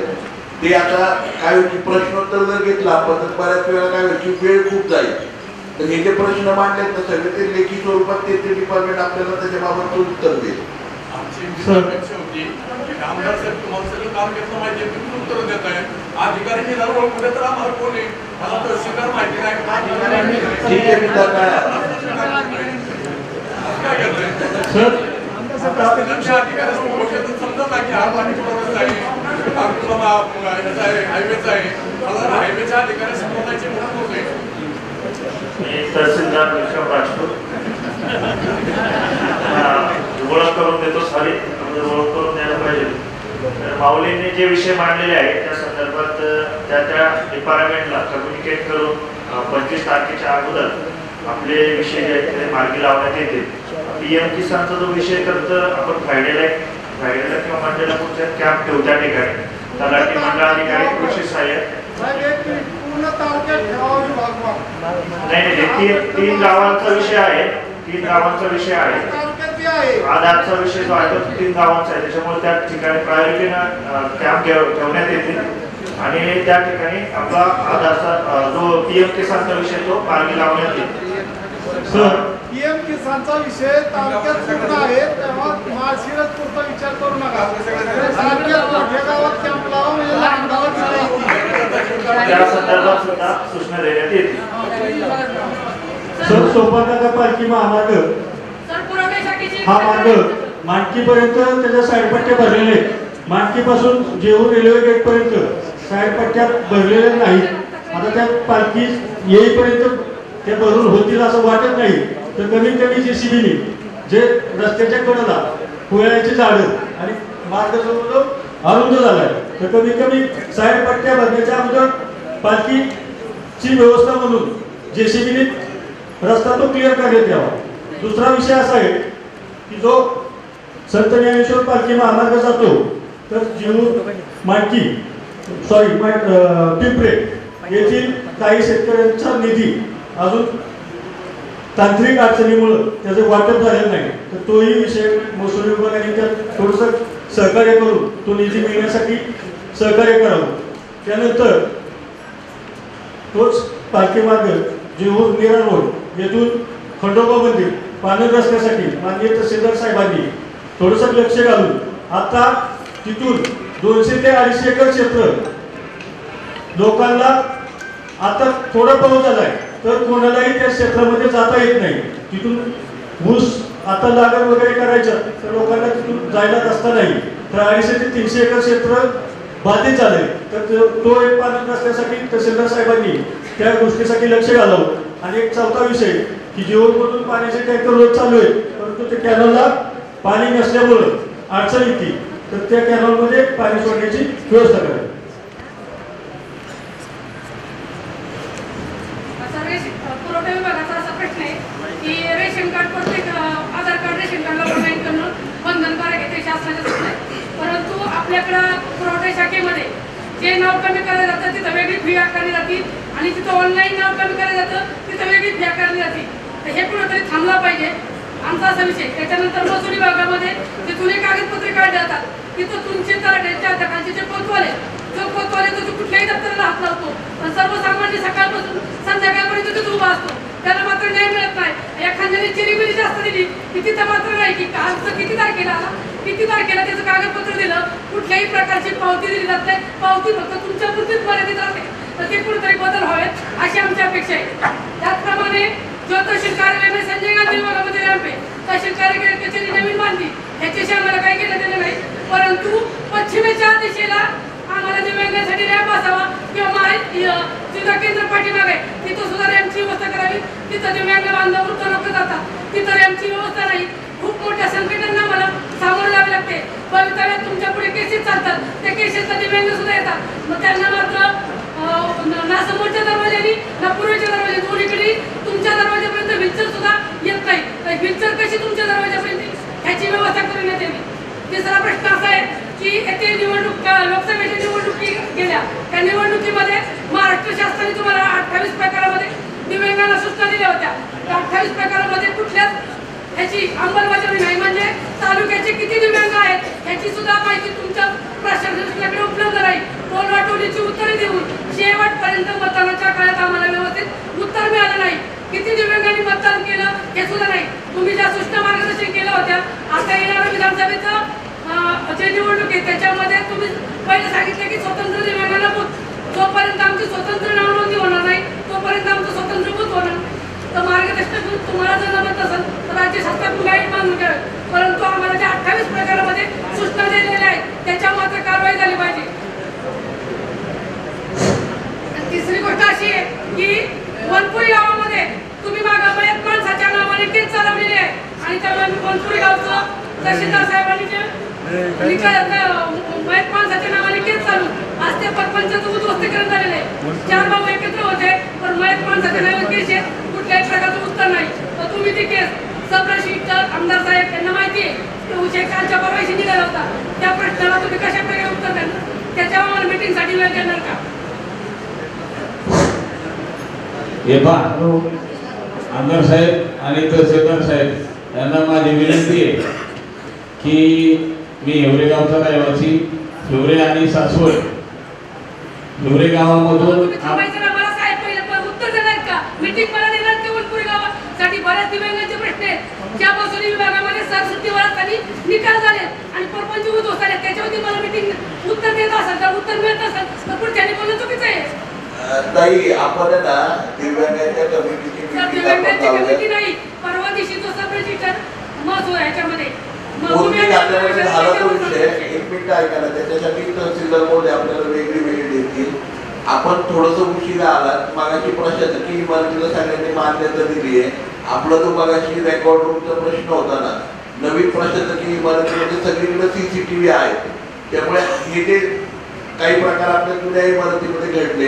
ते आता काय होती प्रश्नोत्तर जर घेतला आपण तर बऱ्याच वेळा काय होती वेळ खूप जाईल. तर हे जे प्रश्न मांडले तर सगळे ते लेखी स्वरूपात ते डिपार्टमेंट आपल्याला त्याच्याबाबत उत्तर देईल. आमदार साहेब तुम्हाला सगळं काम घेतलं माहिती तुम्ही उत्तर देत आहे. अधिकारी जर ओळखले तर आम्हाला कोण आहे मला तहसीलदार माहिती नाही ठीक आहे. मी त्यांना काय करतोय समजा नाही की हा पाणी पुरवठा आहे हायवेचा आहे मला हायवेच्या अधिकारी समजण्याची म्हणून होते. तहसीलदार विक्रम राजपूत ओळख करून देतो. सारी ओळख करून द्यायला पाहिजे. माऊलींनी जे विषय मांडलेले आहेत त्या संदर्भात त्या डिपार्टमेंटला कम्युनिकेट करून 25 तारखेच्या अगोदर आपले विषय जे आहेत ते मार्गी लावण्यात येतील. PM किसानचा जो विषय तर आपण फ्रायडेला किंवा मंडेला पुढच्या कॅम्प ठेवू त्या ठिकाणी तलाठी मंडळ अधिकारी कृषी सहाय्यक नाही 3 गावांचा विषय आहे. 3 गावांचा विषय आहे. आधारचा विषय जो आहे तो 3 गावांचा आहे. त्याच्यामुळे त्या ठिकाणी प्रायोरिटीनं कॅम्प ठेवण्यात येतील आणि त्या ठिकाणी आपला आधारचा जो PM किसानचा विषय तो मार्गी लावण्यात येईल. PM किसानचा विषय तालुक्यात पूर्ण आहे तेव्हा माळशिरस पुरता विचार करू नका. तालुक्यात मोठ्या गावात कॅम्प लावा म्हणजे लहान गावात त्या संदर्भात सुद्धा सूचना देण्यात येतील. सर सोपानका पालखी महामार्ग हा मार्ग मानकीपर्यंत त्याच्या साईडपट्ट्या भरलेल्या आहेत. मानकीपासून जेऊर रेल्वे गेट पर्यंत साईडपट्ट्या भरलेल्या नाहीत. आता त्या पालखी येईपर्यंत त्या भरून होतील असं वाटत नाही. तर कमीत कमी JCBने जे रस्त्याच्या कडेला फुलाची झाडं आणि मार्ग जवळजवळ अरुंद झालाय, तर कमीत कमी साईड पट्ट्या भरण्याच्या अगोदर पालखीची व्यवस्था म्हणून JCBने रस्ता तो क्लिअर करण्यात यावा. दुसरा विषय असा आहे की जो संत ज्ञानेश्वर पालखी महामार्ग जातो तर जेऊर मानकी पिंपरे येथील काही शेतकऱ्यांचा निधी अजून तांत्रिक अडचणीमुळे त्याचं वाटप झालेलं नाही. तर तोही विषय महसूल विभागाने त्यात थोडंसं सहकार्य करून तो निधी मिळण्यासाठी सहकार्य करावं. त्यानंतर तोच पालखी मार्ग जेऊर नीरा रोड येथून खंडोबा मंदिर पालन रस्त्यासाठी माननीय तहसीलदार साहेबांनी थोडंसं लक्ष घालून आता तिथून 200 ते 250 एकर क्षेत्र लोकांना आता थोडा पाऊस झालाय तर कोणालाही त्या क्षेत्रामध्ये जाता येत नाही. तिथून ऊस आता लागण वगैरे करायचं तर लोकांना तिथून जायला रस्ता नाही. तर 250 ते 300 एकर क्षेत्र बाधित झाले. तर तो एक पालन रस्त्यासाठी तहसीलदार साहेबांनी त्या गोष्टीसाठी लक्ष घालावं. आणि एक चौथा विषय की जेऊरमधून पाण्याचे टँकर रोज चालू आहेत, परंतु त्या कॅनलला पाणी नसल्यामुळं अडचण येते. तर त्या कॅनलमध्ये पाणी सोडण्याची व्यवस्था करावी. पुरवठा विभागाचा असा प्रश्न आहे की रेशन कार्ड प्रत्येक आधार कार्ड रेशन कार्डला ऑनलाईन करणं बंधनकारक आहे, ते शासनाच्या सूचना आहे. परंतु आपल्याकडं पुरवठा शाखेमध्ये जे नाव कमी करायला जातं तिथं वेगळी फी आकारली जाते आणि जिथं ऑनलाईन नाव कमी करायला जातं तिथं वेगळी फी आकारली जाते. तर हे कुठंतरी थांबला पाहिजे आमचा असा विषय. त्याच्यानंतर महसूल विभागामध्ये जे जुने कागदपत्रे काढले जातात तिथं तुमचे तलाठ्यांच्या अध्यक्षांचे जे कोतवाले जो कुठल्याही दप्तराला हात लावतो, पण सर्वसामान्य सकाळपासून संध्याकाळपर्यंत तिथं उभा असतो, त्याला मात्र न्याय मिळत नाही. एखाद्याने चिरीबिरी जास्त दिली की तिथं मात्र नाही की आजचं किती तारखेला आला, किती तारखेला त्याचं कागदपत्र दिलं, कुठल्याही प्रकारची पावती दिली जात नाही. पावती फक्त तुमच्या पुरतीच मर्यादित असते. तर ते कुठेतरी बदल व्हावेत अशी आमची अपेक्षा आहे. त्याचप्रमाणे जो तहसील कार्यालय संजय गांधी विभागामध्ये रॅम्प आहे, तहसील कार्यालय कचेरी नवीन बांधली ह्याच्याशी आम्हाला काही घेणं देणं नाही. परंतु पश्चिमेच्या दिशेला आम्हाला दिव्यांगांसाठी रॅम्प असावा किंवा जिल्हा केंद्र पाठीमाग आहे तिथं सुद्धा रॅम्पची व्यवस्था करावी. तिथं दिव्यांग बांधव वृद्ध लोक जातात, तिथं रॅम्पची व्यवस्था नाही. खूप मोठ्या संकटांना मला सामोरं जावे लागते. भवितव्यात तुमच्या पुढे केसेस चालतात, त्या केसेसला दिव्यांग सुद्धा येतात. मग त्यांना मात्र ना समोरच्या दरवाजाने ना पूर्वेच्या दरवाजा दोन्हीकडे तुमच्या दरवाजापर्यंत व्हीलचेअर सुद्धा येत नाही. तर व्हीलचेअर कशी तुमच्या दरवाजापर्यंत ह्याची व्यवस्था करण्यात यावी. तिसरा प्रश्न असा आहे की येथे निवडणूक लोकसभेच्या निवडणुकी गेल्या, त्या निवडणुकीमध्ये महाराष्ट्र शासनाने तुम्हाला 28 प्रकारामध्ये दिव्यांगांना सूचना दिल्या होत्या. त्या 28 प्रकारामध्ये कुठल्याच ह्याची अंमलबजावणी नाही. म्हणजे तालुक्याचे किती दिव्यांग आहेत ह्याची सुद्धा माहिती तुमच्या प्रशासनाकडे उपलब्ध नाही. टोलवाटोलीची उत्तरे देऊन शेवटपर्यंत मतदानाच्या काळात आम्हाला व्यवस्थित उत्तर मिळालं नाही. किती दिव्यांगांनी मतदान केलं हे सुद्धा नाही. तुम्ही ज्या सूचना मार्गदर्शन केल्या होत्या, आता येणाऱ्या विधानसभेचं जे निवडणूक आहे त्याच्यामध्ये तुम्ही पहिले सांगितलं की स्वतंत्र दिव्यांगांना बूथ, जोपर्यंत आमची स्वतंत्र नावनोंदणी होणार नाही तोपर्यंत आमचं स्वतंत्र बूथ होणार. तर मार्गदर्शन तुम्हाला जर जमत असेल तर राज्य शासनाकडून गाईड मानून घ्यावे. परंतु आम्हाला ज्या 28 प्रकारामध्ये सूचना दिलेल्या आहेत त्याच्यावर मात्र कारवाई झाली पाहिजे. तिसरी गोष्ट अशी आहे की वनपुरी गावामध्ये तुम्ही मागं मयत माणसाच्या नावाने केस चालवलेली आहे आणि त्या वनपुरी गावचं तहसीलदार साहेबांनी जे मयत माणसाच्या नावाने केस चालू आज ते परपंचाचं उद्ध्वस्तीकरण झालेलं आहे. 4 भाऊ एकत्र होते पण मयत माणसाच्या नावाने केस आहे, कुठल्याही प्रकारचं उत्तर नाही. तर तुम्ही ती केस सब रजिस्टर आमदार साहेब यांना माहिती आहे की विषय कालच्या परवाशी निघाला होता. त्या प्रश्नाला तुम्ही कशा प्रकारे उत्तर देणार, त्याच्यावर मला मिटिंगसाठी वेळ देणार का? हे पहा आमदार साहेब आणि तहसीलदार साहेब यांना माझी विनंती आहे की मी हिवरे गावचा रहिवासी, हिवरे आणि सासवड हिवरे गावामधून उत्तर देणार का? मीटिंग मला देणार ते वनपुरी गावासाठी बऱ्याच दिव्यांगांचे प्रश्न आहेत ज्या महसूल विभागामध्ये सरस्वतीवर असताना निकाल झाले आणि परपंच उद्ध्वस्त झाले. त्याच्यावरती मला मीटिंग उत्तर देत असेल तर उत्तर मिळत असेल तर पुढच्याने बोलणं चुकीचं आहे. ताई आपण आहे ना दिव्यांगांच्या कमिटीची सर दिव्यांगांची कमिटी नाही, परवा दिवशी तो सब रजिस्टर मत होय ह्याच्यामध्ये मोदी खात्यामध्ये झाला तो विषय. एक मिनिट ऐका ना, त्याच्यासाठी तहसीलदार महोदय आपल्याला वेगळी वेगळी देतील. आपण थोडस उशिरा आलात. मागाशी प्रशासकीय इमारतीला सगळ्यांनी मान्यता दिली आहे. आपला जो मागाशी रेकॉर्ड रूमचा प्रश्न होता ना, नवीन प्रशासकीय इमारतीमध्ये सगळीकडे सीसीटीव्ही आहे. त्यामुळे हे जे काही प्रकार आपल्या जुन्या इमारतीमध्ये घडले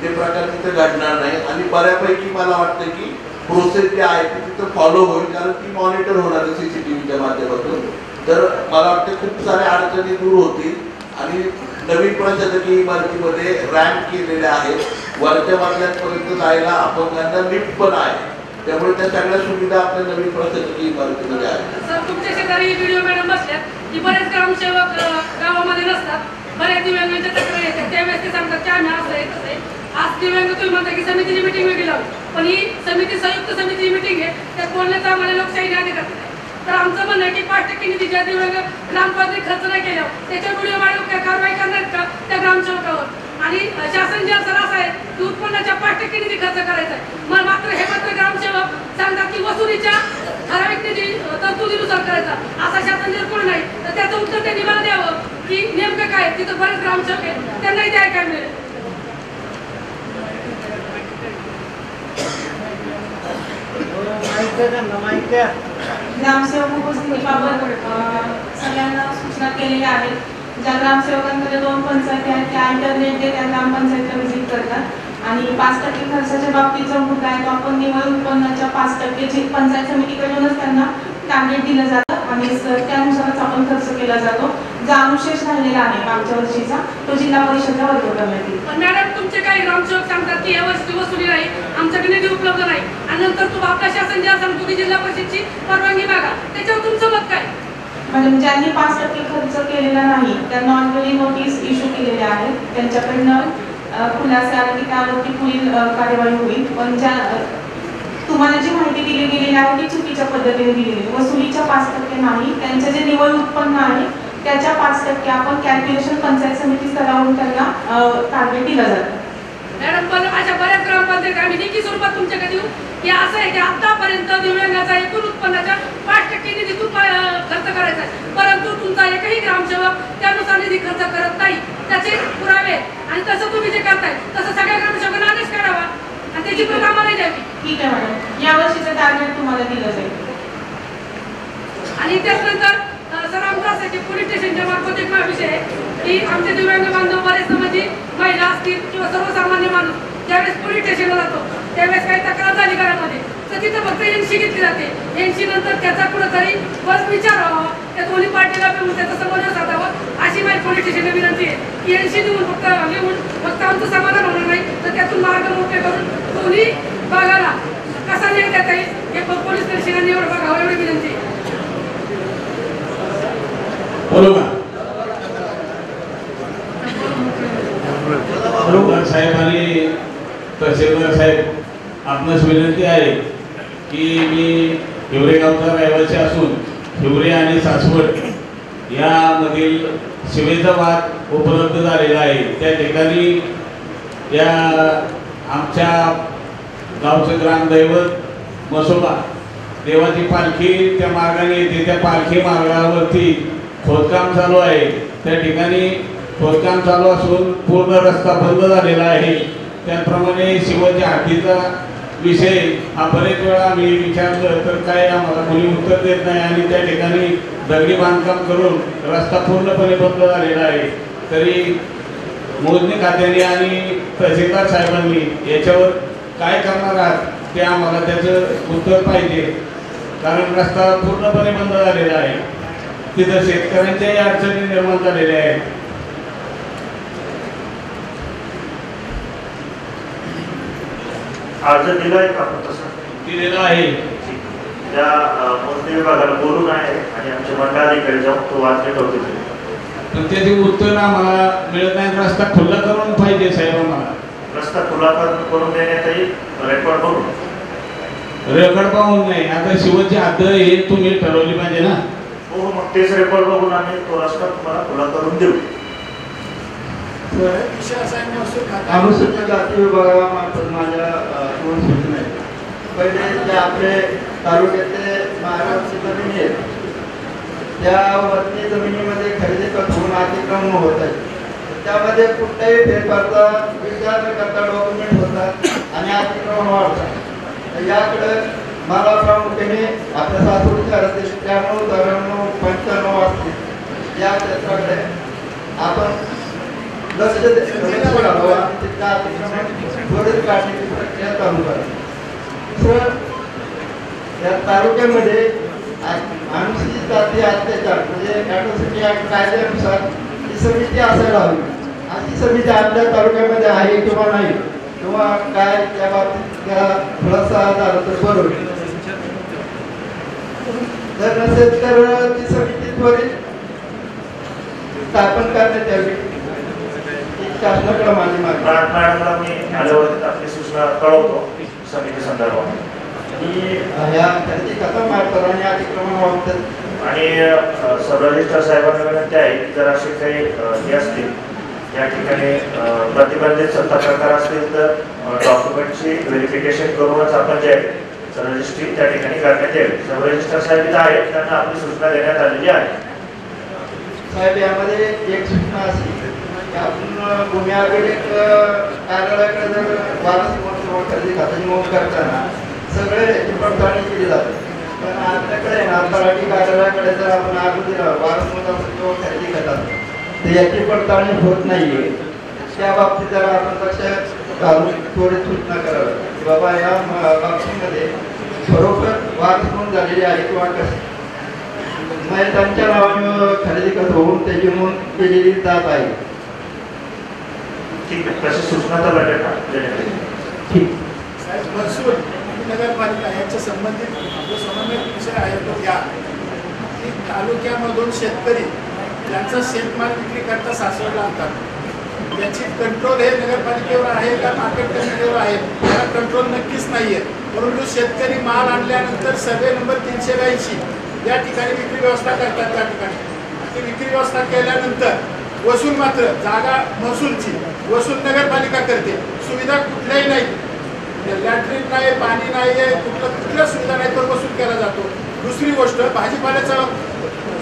ते प्रकार तिथे घडणार नाही. आणि बऱ्यापैकी मला वाटतं की प्रोसेस जी आहे ती तिथं फॉलो होईल, कारण ती मॉनिटर होणार आहे सीसीटीव्हीच्या माध्यमातून. तर मला वाटतं खूप साऱ्या अडचणी दूर होतील. आणि नवीन प्रशासकीय इमारतीमध्ये रॅम्प केलेले आहेत, वरच्या मजल्यांपर्यंत जायला अपंगांना लिफ्ट पण आहे. त्यामुळे त्या सगळ्या सुविधा आपल्या नवीन प्रशासकीय इमारतीमध्ये आहेत. सर तुमच्या शेजारी व्हिडिओ मॅडम बसल्यात की बरेच ग्रामसेवक गावामध्ये नसतात, बऱ्याच दिव्यांगांच्या तक्रारी येतात. त्यावेळेस ते सांगतात की आम्ही असं आहे तसं आहे. आज दिव्यांग तुम्ही म्हणता की समितीची मिटिंग वेगळी लावू, पण ही समिती संयुक्त समितीची मिटिंग आहे, त्यात बोलण्याचा आम्हाला लोकशाही अधिकार नाही. तर आमचं म्हणणं आहे की 5% निधी ज्या दिव्यांग ग्रामपंचायत खर्च नाही केल्यावर त्याच्या व्हिडिओ मॅडम काय कारवाई करणार का त्या ग्रामसेवकावर? आणि शासन जे असं असं आहे की उत्पन्नाच्या 5% निधी खर्च करायचा आहे. मग मात्र हे मात्र ग्रामसेवक सांगतात की वसुलीच्या ठराविक निधी तरतुदीनुसार करायचा. असा शासन जर कोण नाही तर त्याचं उत्तर त्यांनी मला द्यावं की नेमकं काय. तिथं बरेच ग्रामसेवक आहेत, त्यांनाही ते ऐकायला मिळेल. ग्रामसेवक उपस्थितीबाबत सगळ्यांना सूचना केलेल्या आहेत. ज्या ग्रामसेवकांकडे 2 पंचायती आहेत त्या इंटरनेट डे त्या ग्रामपंचायतला व्हिजिट करतात आणि 5% खर्चाच्या बाबतीत जो मुद्दा आहे तो आपण निव्वळ उत्पन्नाच्या 5% पंचायत समितीकडूनच त्यांना टार्गेट दिलं जातं आणि त्यानुसारच आपण खर्च केला जातो. जो अनुशेष राहिलेला आहे मागच्या वर्षीचा तो जिल्हा परिषदला वर्ग करण्यात येईल. पण मॅडम तुमचे काही ग्रामसेवक सांगतात की या वर्षी वसुली नाही, आमच्याकडे निधी उपलब्ध नाही, आणि नंतर तू आपल्या शासन ज्या सांगतो की जिल्हा परिषदची परवानगी मागा. त्याच्यावर तुमचं मत काय? म्हणजे ज्यांनी 5% खर्च केलेला नाही त्यांना ऑलरेडी नोटीस इश्यू केलेल्या आहेत. त्यांच्याकडनं खुलासे आले की त्यावरती पुढील कार्यवाही होईल. पण ज्या तुम्हाला जी माहिती दिली गेलेली आहे ती चुकीच्या पद्धतीने दिलेली. वसुलीच्या 5% नाही, त्यांचे जे निव्वळ उत्पन्न आहे त्याच्या 5% आपण कॅल्क्युलेशन पंचायत समिती स्तरावरून त्यांना टार्गेट दिलं जातं. मॅडम पण अशा बऱ्याच ग्रामपंचायत आम्ही लेखी स्वरूपात तुमच्याकडे देऊ की असं आहे की आतापर्यंत दिव्यांगाचा एकूण उत्पन्नाच्या 5% निधीतून खर्च करायचा आहे, परंतु तुमचा एकही ग्रामसेवक त्यानुसार निधी खर्च करत नाही. त्याचे पुरावे आणि तसं तुम्ही जे करताय तसं सगळ्या ग्रामसेवकांना आदेश काढावा आणि त्याची प्रत आम्हाला द्यावी. ठीक आहे मॅडम, यावर्षीचं टार्गेट तुम्हाला दिलं जाईल. आणि त्यानंतर सर आमचं असं की पोलीस स्टेशनच्या मार्फत एक विषय आहे की आमचे दिव्यांग बांधव बरेच म्हणजे महिला असतील किंवा सर्वसामान्य माणूस ज्यावेळेस पोलीस स्टेशनला जातो त्यावेळेस काही तक्रार झाली घरामध्ये तर तिथं फक्त एनसी घेतली जाते. एनसी नंतर त्याचा कुठंतरी बस विचार व्हावा, त्या दोन्ही पार्टीला मिळून त्याचा समन्वय साधावा अशी माझी पोलीस स्टेशनला विनंती आहे की एनसी देऊन फक्त आमचं समाधान होणार नाही तर त्यातून मार्ग मोकळे करून दोन्ही भागाला कसा न्याय देता येईल हे पोलीस स्टेशनने एवढं बघावं एवढी विनंती आहे. साहेब आणि तहसीलदार साहेब आपणास विनंती आहे की मी हिवरे गावचा रहिवासी असून हिवरे आणि सासवड यामधील शिवेचा वाद उपलब्ध झालेला आहे. त्या ठिकाणी या आमच्या गावचं ग्रामदैवत मसोबा देवाची पालखी त्या मार्गाने येते. त्या पालखी मार्गावरती खोदकाम चालू आहे. त्या ठिकाणी खोदकाम चालू असून पूर्ण रस्ता बंद झालेला आहे. त्याप्रमाणे शिवाच्या हद्दीचा विषय हा बरेच वेळा आम्ही विचारलं तर काय आम्हाला कोणी उत्तर देत नाही आणि त्या ठिकाणी दगडी बांधकाम करून रस्ता पूर्णपणे बंद झालेला आहे. तरी मोजणी खात्याने आणि तहसीलदार साहेबांनी याच्यावर काय करणार आहात ते आम्हाला त्याचं उत्तर पाहिजे, कारण रस्ता पूर्णपणे बंद झालेला आहे. तिथं शेतकऱ्यांच्याही अडचणी निर्माण झालेल्या आहेत. अर्ज दिलाय का आपण तसं? दिलेला आहे. त्या मोजणी विभागाला बोलून आहे आणि आमच्या मंडळाधिकारी जाऊन तो वाचले ठेवते. पण त्याचे उत्तर आम्हाला मिळत नाही. रस्ता खुला करून पाहिजे साहेब आम्हाला. रस्ता खुला करून देण्यातही रेकॉर्ड बघून रेकॉर्ड पाहून नाही. आता शिवची हद्द हे तुम्ही ठरवली पाहिजे ना. हो मग तेच रेकॉर्ड बघून आम्ही तो रस्ता तुम्हाला खुला करून देऊ. विषय असा आहे महसूल खात्यात अनुसूचित जाती विभागामार्फत माझ्या दोन सूचना आहेत. पहिले जे आपले तालुक्यातले महाराष्ट्र जमिनी आहेत त्या वरती जमिनीमध्ये खरेदी करून अतिक्रमण होत आहे. त्यामध्ये कुठल्याही फेरफारचा विचार न करता डॉक्युमेंट होतात आणि अतिक्रमण वाढतात. याकडे मला प्रामुख्याने आपल्या सासवडीच्या रस्ते 93, 94, 95 असतील या क्षेत्राकडे आपण लक्ष घालावं आणि तिथल्या अतिक्रमण त्वरित काढण्याची प्रक्रिया चालू करा. सर, या तालुक्यामध्ये अनुसूचित जाती अत्याचार म्हणजे ॲट्रॉसिटी ॲक्ट कायद्यानुसार ही समिती असायला हवी. अशी समिती आपल्या तालुक्यामध्ये आहे किंवा नाही किंवा काय त्या बाबतीत त्या खुलासा झाला तर बरं होईल. जर नसेल तर ती समिती त्वरित स्थापन करण्यात यावी. शासनाकडे माझी मागणी. मॅडमला मी आल्यावर आपली सूचना कळवतो समिती संदर्भात. ह्या खरेदी कसा मारतात आणि अतिक्रमण वाढतात. आणि सब रजिस्ट्रार साहेबांना विनंती आहे की जर असे काही हे असतील या ठिकाणी प्रतिबंधित सत्ता प्रकार असतील तर डॉक्युमेंटची व्हेरिफिकेशन करूनच आपण जे रजिस्ट्री त्या ठिकाणी करण्यात यावी. सब रजिस्ट्रार साहेब इथं आहेत, त्यांना आपली सूचना देण्यात आलेली आहे. साहेब, यामध्ये एक सूचना अशी की आपण भूमी अभिलेख कार्यालयाकडे जर वारस खरेदी खात्याची नोंद करताना सगळे याची पडताळणी केली जाते. पण आपल्याकडे तलाठी कार्यालयाकडे जर आपण अगोदर वारस किंवा खरेदी करतात तर याची पडताळणी होत नाहीये. त्या बाबतीत जर आपण लक्ष घालून थोडी सूचना करावी की बाबा या बाबतीमध्ये खरोखर वारस नोंद झालेली आहे किंवा कशी म्हणजे त्यांच्या नावाने खरेदी करत होऊन त्याची नोंद केलेली जात आहे. ठीक आहे, तशी सूचना तर भेटेल. ठीक. साहेब, महसूल नगरपालिका याच्या संबंधित जो समन्वय विषय आहे तो घ्या की तालुक्यामधून शेतकरी यांचा शेतमाल विक्री करता सासवडला आणतात. याची कंट्रोल हे नगरपालिकेवर आहे का मार्केट कमिटीवर आहे त्याला कंट्रोल नक्कीच नाही आहे. परंतु शेतकरी माल आणल्यानंतर सर्वे नंबर 382 या ठिकाणी विक्री व्यवस्था करतात. त्या ठिकाणी ती विक्री व्यवस्था केल्यानंतर वसूल मात्र जागा महसूलची वसूल नगरपालिका करते. सुविधा कुठल्याही नाही, लॅट्रिन नाही, पाणी नाही आहे, कुठल्या सुविधा नाही तर वसूल केला जातो. दुसरी गोष्ट, भाजीपाल्याचं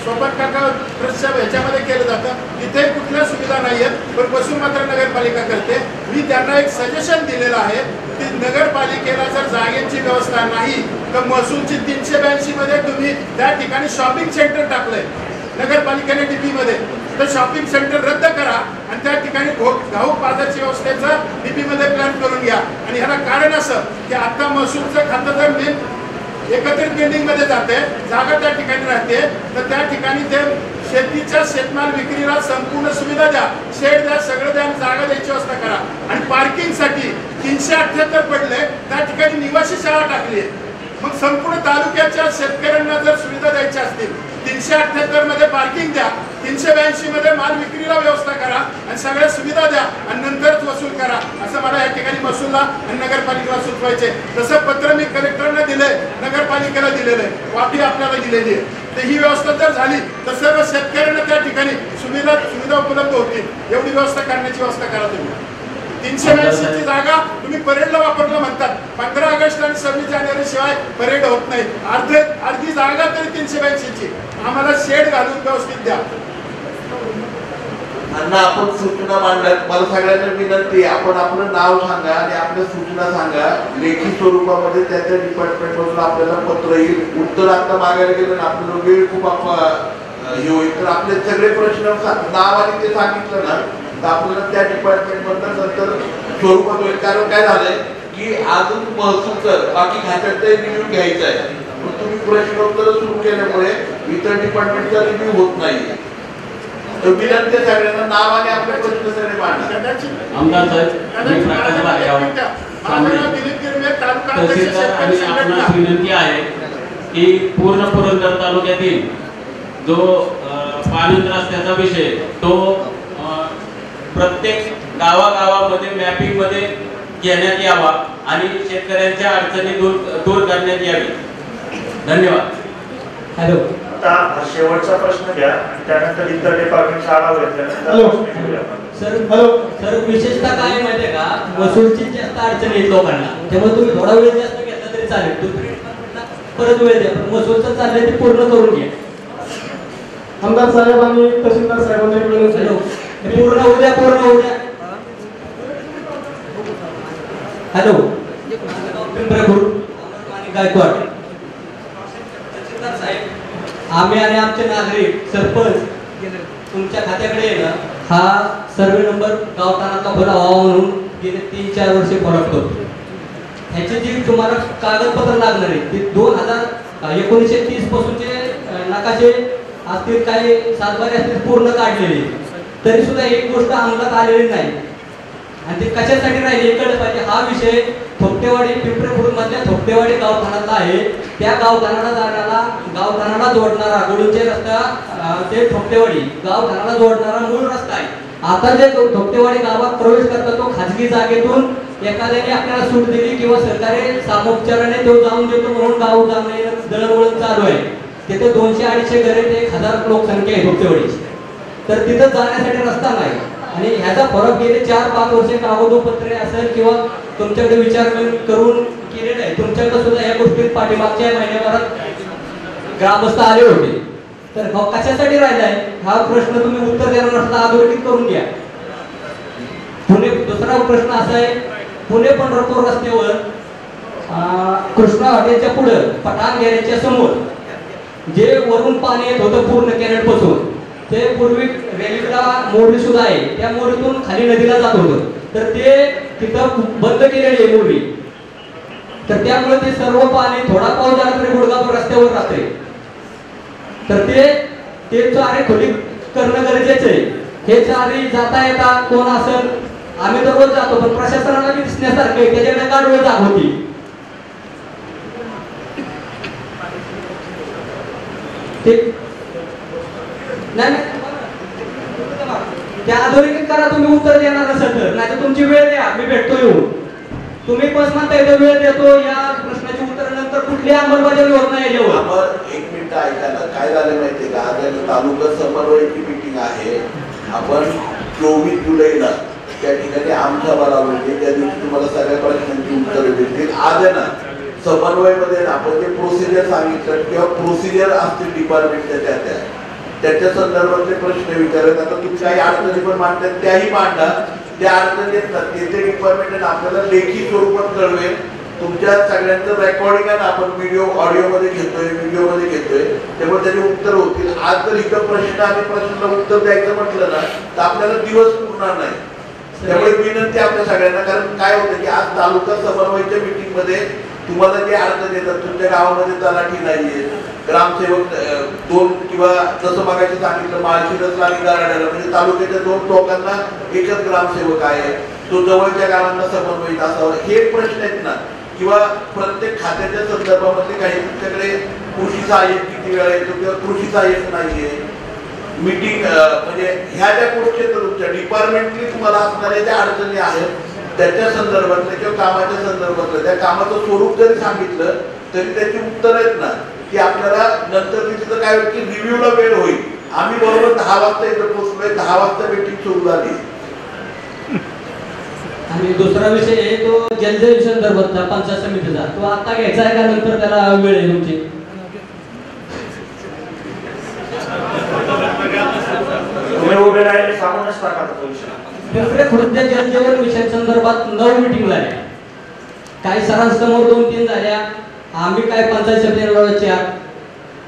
सोबत काका ट्रस्टच्या ह्याच्यामध्ये केलं जातं, तिथे कुठल्या सुविधा नाही आहेत पण वसूल मात्र नगरपालिका करते. मी त्यांना एक सजेशन दिलेलं आहे की नगरपालिकेला जर जागेची व्यवस्था नाही तर महसूलची 382 मध्ये तुम्ही त्या ठिकाणी शॉपिंग सेंटर टाकलंय नगरपालिकेने डीपी मध्ये, तर शॉपिंग सेंटर रद्द करा आणि त्या ठिकाणी घाऊक बाजारची व्यवस्थेचा डीपी मध्ये प्लॅन करून घ्या. आणि ह्याला कारण असं की आता महसूलचं खातं जर मेन एकत्रित बिल्डिंग मध्ये जाते, जागा त्या ठिकाणी राहते, तर त्या ठिकाणी ते शेतीच्या शेतमाल विक्रीला संपूर्ण सुविधा द्या, शेड द्या, सगळं द्या आणि जागा द्यायची व्यवस्था करा. आणि पार्किंगसाठी 378 पडले, त्या ठिकाणी निवासी शाळा टाकली आहे. मग संपूर्ण तालुक्याच्या शेतकऱ्यांना जर सुविधा द्यायच्या असतील 378 मध्ये पार्किंग द्या, 382 मध्ये माल विक्रीला व्यवस्था करा आणि सगळ्या सुविधा द्या आणि नंतरच वसूल करा, असं मला या ठिकाणी महसूलला आणि नगरपालिकेला सुचवायचे. तसं पत्र मी कलेक्टरला दिलंय, नगरपालिकेला दिलेलं आहे, वापी आपल्याला दिलेली आहे. तर ही व्यवस्था जर झाली तर सर्व शेतकऱ्यांना त्या ठिकाणी सुविधा उपलब्ध होतील. एवढी व्यवस्था करण्याची व्यवस्था करा तुम्ही. 382 ची जागा तुम्ही परेडला वापरलं म्हणतात, 15 ऑगस्ट आणि 26 जानेवारी शिवाय परेड होत नाही. अर्धी जागा तरी 382 ची आम्हाला शेड घालून व्यवस्थित द्या. आपण सूचना मांडल्यात. मला सगळ्यांना विनंती आहे, आपण आपलं नाव सांगा आणि आपल्या सूचना सांगा. लेखी स्वरूपामध्ये त्या डिपार्टमेंट मधून आपल्याला पत्र येईल. उत्तर आता मागायला गेलं ना आपल्याला वेळ खूप हे होईल. तर आपले सगळे प्रश्न नाव आणि ते सांगितलं ना तर आपल्याला त्या डिपार्टमेंट मधून नंतर स्वरूपात होईल. कारण काय झालंय की अजून महसूलचं बाकी खात्याचा रिव्ह्यू घ्यायचा आहे, पण तुम्ही प्रश्नोत्तर सुरू केल्यामुळे इतर डिपार्टमेंटचा रिव्ह्यू होत नाही. तर विनंती सगळ्यांना नाव आणि आपले प्रश्न सगळे मांडा. आमदार साहेब, मी प्रकाश भालेराव तहसीलदार आणि आपणास विनंती आहे की पूर्ण पुरंदर तालुक्यातील जो पाणंद रस्त्याचा विषय तो प्रत्येक गावागावामध्ये मॅपिंग मध्ये घेण्यात यावा आणि शेतकऱ्यांच्या अडचणी दूर करण्यात यावी. धन्यवाद. हॅलो, आता शेवटचा प्रश्न घ्या आणि त्यानंतर इतर डिपार्टमेंटचा आढावा घेतल्यानंतर सर विशेषतः काय माहितीये का, वसूलची जास्त अडचणी आहेत लोकांना, त्यामुळे तुम्ही थोडा वेळ जास्त घेतला तरी चालेल, तुम्ही परत वेळ द्या, पण वसूलचं चाललंय ते पूर्ण करून घ्या. आमदार साहेब आणि तहसीलदार साहेबांना पूर्ण होऊ द्या. हॅलो गायकवाड. तहसीलदार साहेब, आम्ही आणि आमचे नागरिक सरपंच तुमच्या खात्याकडे आहे ना, हा सर्वे नंबर गावठाणाचा भला व्हावा म्हणून गेले 3-4 वर्षे फॉलो करतो. ह्याची जी तुम्हाला कागदपत्र लागणार आहे ते 1930 पासूनचे नकाशे असतील, काही सातबारे असतील पूर्ण काढलेले, तरी सुद्धा एक गोष्ट अंमलात आलेली नाही. आणि ते कशासाठी राहिले हे कळलं पाहिजे. हा विषय थोपटेवाडी पिंपरी मधल्या थोपटेवाडी गावठाणातला आहे. त्या गावठाणाला जोडणारा गोडूचे रस्ता ते थोपटेवाडी गावठाणाला जोडणारा मूळ रस्ता आहे. आता जे थोपटेवाडी गावात प्रवेश करतात तो खाजगी जागेतून एखाद्याने आपल्याला सूट दिली किंवा सरकारी सामोपचाराने तो जाऊन देतो म्हणून गाव जाणे दळणवळण चालू आहे. तिथे 200-250 घरे ते 1000 लोकसंख्या आहे थोपटेवाडीची, तर तिथं जाण्यासाठी रस्ता नाही. आणि ह्याचा फरक गेले 4-5 वर्षे कागदोपत्रे असेल किंवा तुमच्याकडे विचार करून केलेला आहे. तुमच्याकडे सुद्धा या गोष्टीत पाठीमागच्या महिन्याभरात ग्रामस्थ आले होते. तर कशासाठी राहिलाय हा प्रश्न तुम्ही उत्तर देणार असता अधोरेखित करून घ्या. दुसरा प्रश्न असा आहे, पुणे पंढरपूर रस्त्यावर कृष्णा हॉटेलच्या पुढे पठाण गॅरेजच्या समोर जे वरून पाणी येत होतं पूर्ण कॅनेट पासून, ते पूर्वी रेल्वेला मोरी सुद्धा आहे, त्या मोरीतून खाली नदीला जात होतं, तर ते तिथं बंद केलेली आहे मोरी. तर त्यामुळे ते सर्व पाणी थोडा पाऊस झाला तरी गुडगापूर रस्त्यावर राहते. तर ते चारे खोली करणं गरजेचं आहे. हे चारी जाता येता कोण असेल, आम्ही तर रोज जातो पण प्रशासनाला बी दिसण्यासारखे त्याच्याकडे का डोळे दाखवती. नाही त्या अधोरेखित करा. तुम्ही उत्तर देणार नसेल तर, नाही तर तुमची वेळ द्या, मी भेटतो येऊन. तुम्ही बस म्हणता येतो वेळ देतो, या प्रश्नाची उत्तर नंतर कुठली अंमलबजावणी होत नाही याच्यावर. एक मिनिट ऐका ना, काय झालं माहितीये का, तालुका समन्वयाची मीटिंग आहे. आपण 24 जुलैला त्या ठिकाणी आमच्या बरोबर त्या दिवशी तुम्हाला सगळ्या प्रश्नांची उत्तरं भेटतील. आज आहे ना समन्वयमध्ये आपण जे प्रोसिजर सांगितलं किंवा प्रोसिजर असतील डिपार्टमेंटच्या त्याच्या संदर्भातले प्रश्न विचारत. आता तुम्ही काही अडचणी पण मांडतात त्याही मांडा. त्या अडचणी येतात ते डिपार्टमेंट आपल्याला लेखी स्वरूपात कळवेल. तुमच्या सगळ्यांचं रेकॉर्डिंग आहे ना, आपण ऑडिओ मध्ये घेतोय, व्हिडिओ मध्ये घेतोय, त्यामुळे त्याचे उत्तर होतील. आज जर इथं प्रश्न आणि प्रश्नाला उत्तर द्यायचं म्हटलं ना तर आपल्याला दिवस पुरणार नाही. त्यामुळे विनंती आपल्या सगळ्यांना, कारण काय होतं की आज तालुका समन्वयाच्या मीटिंग मध्ये तुम्हाला जे अडचण येतात, तुमच्या गावामध्ये तलाठी नाहीये, ग्रामसेवक 2 किंवा जसं बघायचं सांगितलं माळशिरसला आणि गाराड्याला म्हणजे तालुक्याच्या 2 टोकांना एकच ग्रामसेवक आहे, तो जवळच्या गावांना समन्वयित असावा, हे प्रश्न आहेत ना. किंवा प्रत्येक खात्याच्या संदर्भामध्ये काही तुमच्याकडे कृषी सहाय्यक किती वेळा येतो किंवा कृषी सहाय्यक नाहीये, मीटिंग म्हणजे ह्या ज्या गोष्टी आहेत तुमच्या डिपार्टमेंटली तुम्हाला असणाऱ्या ज्या अडचणी आहेत त्याच्या संदर्भातल्या किंवा कामाच्या संदर्भातलं, त्या कामाचं स्वरूप जरी सांगितलं तरी त्याची उत्तर आहेत ना की आपल्याला नंतर तिथं काय होईल की रिव्ह्यूला वेळ होईल. आम्ही बरोबर 10 वाजता इथं पोहोचलोय, 10 वाजता मीटिंग सुरू झाली. आणि दुसरा विषय आहे तो जलजय संदर्भातला पंचायत समितीचा, तो आता घ्यायचा आहे का नंतर त्याला वेळ आहे तुमची? तुम्ही उभे राहिले सांगूनच टाका तो विषय. पिंपरी खुर्द जलजीवन मिशन संदर्भात 9 मीटिंग झाल्या, काही सरांसमोर 2-3 झाल्या, आम्ही काय पंचायत समितीच्या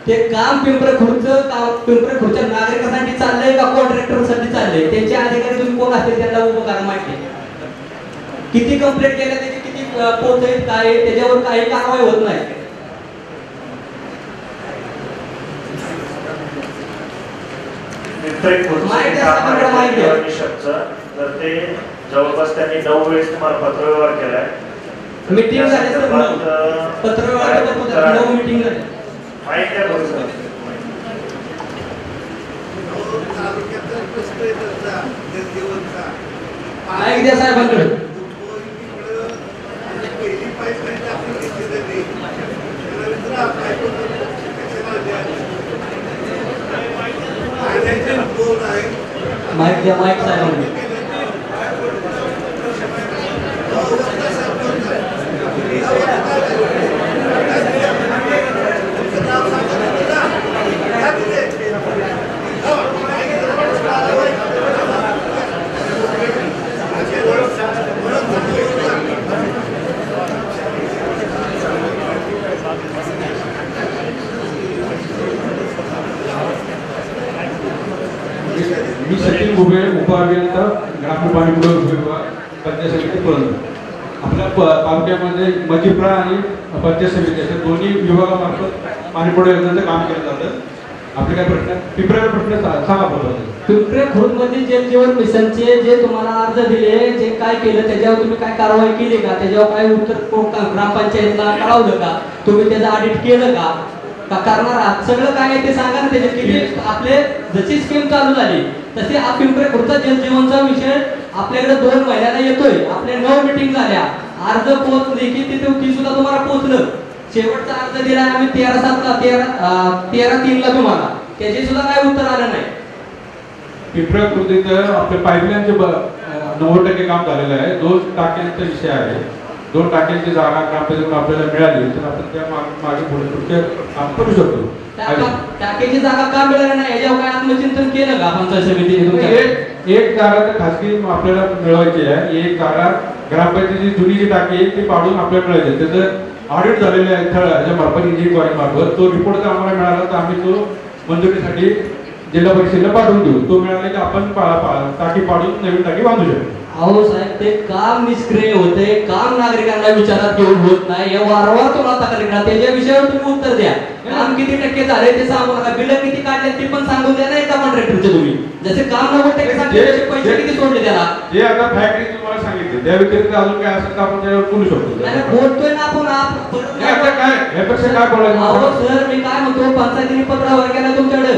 ते काम पिंपरी खुर्दच्या नागरिकांसाठी चाललंय का कॉन्ट्रॅक्टरसाठी चाललंय? त्यांचे अधिकारी तुम्ही कोण असतील त्यांना उभं करा. माहिती किती कंप्लेंट केल्या, त्याची किती पोच आहेत, काय त्याच्यावर काही कारवाई होत नाही. तर ते जवळपास त्यांनी 9 वेळेस तुम्हाला पत्रव्यवहार केलाय. मीटिंग झाली सर, पत्रव्यवहार 9 मीटिंग झाली. माहिती आहे बरोबर. माहिती द्या साहेबांकडे. माहिती द्या, माहिती साहेबांकडे. विभागापर्यंत ग्रामीण पाणी पुरवठा विभाग पंचायत समिती पुरवठा आपल्या तालुक्यामध्ये मजिप्रा आणि पंचायत समिती अशा दोन्ही विभागामार्फत पाणी पुरवठा योजनेचं काम केलं जातं. आपले काय प्रश्न पिंपऱ्याचा प्रश्न सांगा बरोबर. पिंपरे खुर्दमध्ये जल जीवन मिशनचे जे तुम्हाला अर्ज दिले जे काय केलं त्याच्यावर तुम्ही काय कारवाई केली का, त्याच्यावर काय उत्तर ग्रामपंचायतला कळवलं का, तुम्ही त्याचं ऑडिट केलं का करणार आहात, सगळं काय आहे ते सांगा ना. त्याच्यात किती आपले जशी स्कीम चालू झाली तशी हा पिंपरे खुर्दचा जल जीवनचा विषय आपल्याकडे 2 महिन्याला येतोय. आपल्या 9 मीटिंग झाल्या, अर्ज पोहोचले की तिथे ती सुद्धा तुम्हाला पोहोचलं. शेवटचा अर्ज दिला आम्ही 13/3 ला तुम्हाला, त्याचे सुद्धा काय उत्तर आलं नाही. पिंपऱ्या खुर्दीत आपल्या पाईपलाईनचे 90% काम झालेलं आहे. 2 टाक्यांचा विषय आहे. 2 टाक्यांची जागा ग्रामपंचायत आपल्याला मिळाली तर आपण त्या मागे पुढे काम करू शकतो. टाक्याची जागा का मिळाली नाही याच्यावर काय आत्मचिंतन केलं का पंचायत समितीने? एक जागा तर खासगी आपल्याला मिळवायची आहे, एक जागा ग्रामपंचायतीची जुनी जी टाकी आहे ती पाडून आपल्याला मिळायची. त्याचं ऑडिट झालेलं आहे स्थळाच्या मार्फत इंजिनिअरिंग मार्फत. तो रिपोर्ट जर आम्हाला मिळाला तर आम्ही तो मंजुरीसाठी जिल्हा परिषदेला पाठवून देऊ. तो मिळाला की आपण टाकी पाडून नवीन टाकी बांधू शकतो. अहो साहेब ते काम निष्क्रिय होते, काम नागरिकांना विचारात घेऊन होत नाही. या वारंवार तुम्हाला तक्रार करा, त्याच्या विषयावर तुम्ही उत्तर द्या. काम किती टक्के झाले ते सांगू नका, बिल किती काढले ते पण सांगून द्या ना एका कॉन्ट्रॅक्टरचे. तुम्ही जसे काम 90% सांगले पैसे किती सोडले त्याला. जे आता फॅक्टरी तुम्हाला सांगितले त्या व्यतिरिक्त अजून काय असेल तर आपण त्यावर बोलू शकतो. नाही बोलतोय ना आपण काय यापेक्षा काय बोलायचं. अहो सर मी काय म्हणतो, पंचायतीने पत्रावर केला तुमच्याकडे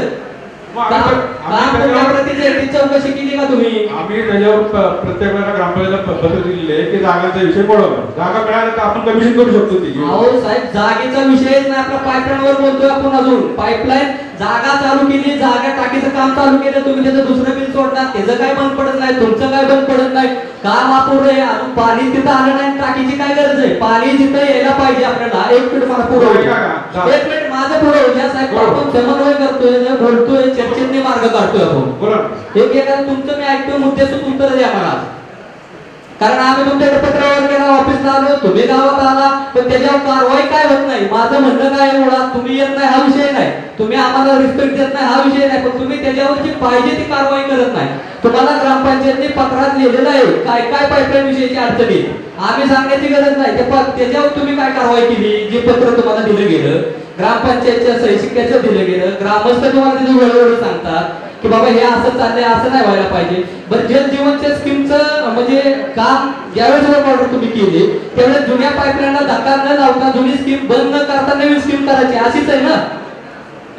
चौकशी केली का तुम्ही? आम्ही त्याच्यावर प्रत्येक वेळेला ग्रामपंचायतीला पत्र दिलेले आहे की जागांचा विषय पडवला. जागा मिळाला तर आपण कमिशन करू शकतो ती. अहो साहेब जागेचा विषयच नाही, आपला पाईपलाईन वर बोलतोय आपण. अजून पाईपलाईन जागा चालू केली, जागा टाकीचं काम चालू केलं तुम्ही, त्याचं दुसरं बिल सोडणार, त्याचं काय बंद पडत नाही, तुमचं काय बंद पडत नाही. काम अपुरं आहे, अजून पाणी तिथं आलं नाही, टाकीची काय गरज आहे? पाणी जिथं यायला पाहिजे आपल्याला. 1 मिनिट मला पुरवू, 1 मिनिट माझं पुरवू द्या साहेब. आपण समन्वय करतोय, बोलतोय, चर्चेने मार्ग काढतोय आपण. एकेकाला तुमचं मी ऐकतोय, मुद्द्याचं उत्तर द्या मला. कारण आम्ही तुमच्याकडे पत्रावर गेला, ऑफिसला आलो, तुम्ही गावात आला, पण त्याच्यावर कारवाई काय होत नाही. माझं म्हणणं काय मुळात तुम्ही येत नाही हा विषय नाही, तुम्ही आम्हाला रिस्पेक्ट देत नाही हा विषय नाही, पण तुम्ही त्याच्यावर जी पाहिजे ती कारवाई करत नाही. तुम्हाला ग्रामपंचायतने पत्रात लिहिलेलं आहे काय काय पाईपलाईन विषयीची अडचणी, आम्ही सांगण्याची गरज नाही. त्याच्यावर तुम्ही काय कारवाई केली? जे पत्र तुम्हाला दिलं गेलं, ग्रामपंचायतच्या सहीशिक्क्याचं दिलं गेलं, ग्रामस्थ तुम्हाला तिथे वेळोवेळी सांगतात की बाबा हे असं चाललंय, असं नाही व्हायला पाहिजे. बरं जल जीवनच्या स्कीमचं म्हणजे काम ज्यावेळेस ऑर्डर तुम्ही केली त्यावेळेस जुन्या पाईपलाईनला धक्का न लावता जुनी स्कीम बंद न करता नवीन स्कीम करायची अशीच आहे ना?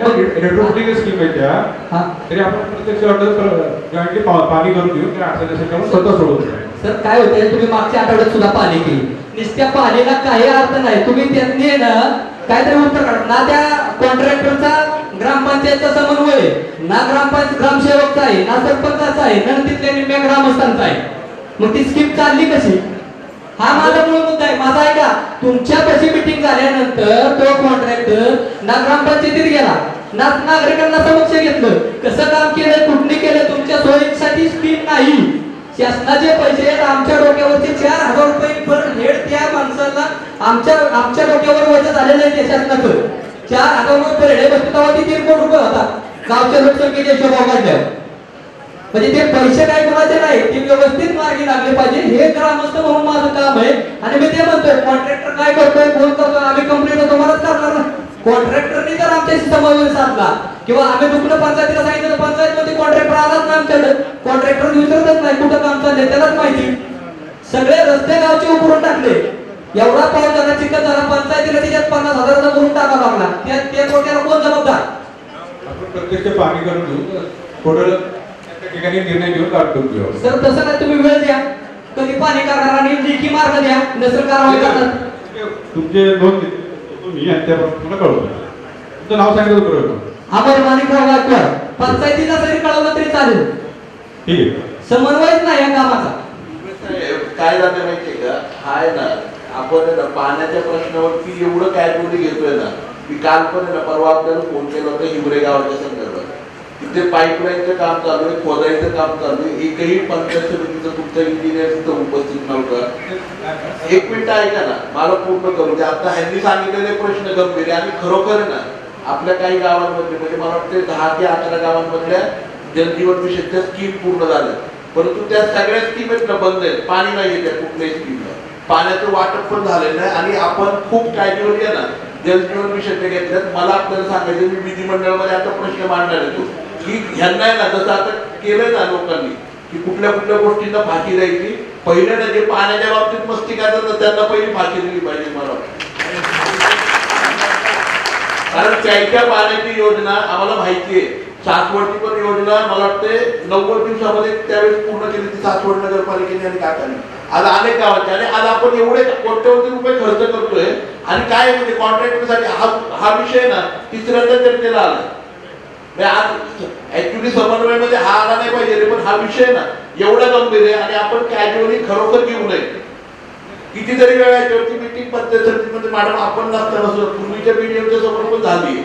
रेट्रोफिटिंग स्कीम आहे त्या, तरी आपण प्रत्यक्ष ऑर्डर पाणी करून देऊ की अडचण असेल त्यामुळे स्वतः सोडवतो. सर काय होतंय, तुम्ही मागच्या आठवड्यात सुद्धा पाणी केली, नुसत्या पाणीला काही अर्थ नाही. तुम्ही त्यांनी ना काहीतरी उत्तर काढा ना, त्या कॉन्ट्रॅक्टरचा ग्रामपंचायतचा समन्वय ना, ग्रामपंचायत ग्रामसेवकचा आहे ना, सरपंचाचा आहे ना, तिथल्या निम्म्या ग्रामस्थांचा आहे. मग ती स्कीम चालली कशी? हा माझा मूळ मुद्दा आहे. माझा आहे का तुमच्या कशी मीटिंग झाल्यानंतर तो कॉन्ट्रॅक्टर ना ग्रामपंचायतीत गेला ना नागरिकांना समक्ष घेतलं, कसं काम केलं, कुठली केलं, तुमच्या सोयीसाठी स्कीम नाही. शासनाचे पैसे आमच्या डोक्यावरचे 4,000 रुपये पर हेड त्या माणसाला आमच्या डोक्यावर वजन झालेलं आहे. त्या शासनाचं 4,000 रुपये पर हेड बसतो तेव्हा ती 3 कोटी रुपये होता गावच्या लोकसंख्येच्या हिशोबावर काढल्यावर. म्हणजे ते पैसे काय कोणाचे नाही, ते व्यवस्थित मार्गी लागले पाहिजे, हे ग्रामस्थ म्हणून माझं काम आहे. आणि मी ते म्हणतोय कॉन्ट्रॅक्टर काय करतोय, कोण करतोय, आम्ही कंप्लेंट तुम्हालाच करणार ना. कॉन्ट्रॅक्टरने जर आमच्याशी समन्वय साधला किंवा आम्ही दुसऱ्या पंचायतीला सांगितलं, पंचायत मध्ये कॉन्ट्रॅक्टर आलाच नाही आमच्याकडे, कॉन्ट्रॅक्टर विचारतच नाही कुठं काम चाललंय, त्यालाच माहिती. सगळे रस्ते गावचे उकरून टाकले, एवढा पाऊस झाला, चिखल झाला, पंचायतीला त्याच्यात 50,000 करून टाकावा लागला. त्या डोक्याला कोण जबाबदार? आपण प्रत्यक्ष पाणी करून देऊ, थोडं ठिकाणी निर्णय घेऊन काढतो. सर तसं नाही, तुम्ही वेळ द्या, कधी पाणी करणार आणि लेखी मार्ग द्या, नसेल कारवाई करणार. तुमचे नोंद तुम्ही आणि त्याप्रमाणे कळवतो. तुमचं नाव सांगितलं कळवतो. अमर माणिकराव गायकवाड, पंचायतीला जरी कळवलं तरी चालेल. ठीक आहे, समन्वयच नाही या कामाचा. काय झालं माहितीये का, हाय ना आपण ना पाण्याच्या प्रश्नावरती एवढं काय बोली घेतोय ना, की काल पण ना परवा आपल्याला फोन केला होता हिवरे गावाच्या संदर्भात. तिथे पाईपलाईनचं काम चालू आहे, खोदाईचं काम चालू आहे, एकही पंचायत समितीचं तुमचा इंजिनियर तिथं उपस्थित नव्हता. 1 मिनिट ऐका ना, मला पूर्ण करू द्या. आता ह्यांनी सांगितलेले प्रश्न गंभीर आहे आणि खरोखर ना आपल्या काही गावांमध्ये म्हणजे मला वाटतं 10 ते 11 गावांमधल्या जलजीवन मिशनच्या स्कीम पूर्ण झाल्या. परंतु त्या सगळ्या स्कीम बंद आहेत, पाणी नाहीये त्या कुठल्याही स्कीमला, पाण्याचं वाटप पण झालेलं आहे आणि आपण खूप काळजीवर आहे ना जलजीवन मिशन घेतल्यात. मला आपल्याला सांगायचं, मी विधिमंडळामध्ये आता प्रश्न मांडणार येतो की ह्यांना आहे ना जसं आता केलंय ना लोकांनी की कुठल्या कुठल्या गोष्टींना फाशी द्यायची, पहिले ना जे पाण्याच्या बाबतीत मस्ती करतात ना त्यांना पहिली फाशी दिली पाहिजे मला वाटतं. कारण प्यायच्या पाण्याची योजना आम्हाला माहिती आहे, सासवडची पण योजना मला वाटते 90 दिवसामध्ये त्यावेळेस पूर्ण केली ती सासवड नगरपालिकेने आणि काकांनी. आज अनेक गावाचे आणि आज आपण एवढे कोट्यवधी रुपये खर्च करतोय आणि काय म्हणजे कॉन्ट्रॅक्टरसाठी हा विषय ना तिसऱ्यांदा चर्चेला आला. आज ऍक्च्युली समन्वयामध्ये हा आला नाही पाहिजे, पण हा विषय ना एवढा गंभीर आहे आणि आपण कॅज्युअली खरोखर घेऊ नये. कितीतरी वेळा याच्यावरती मीटिंग पद्धतीमध्ये मॅडम आपण नसताना पूर्वीच्या बीडीएमच्या समोर पण झाली.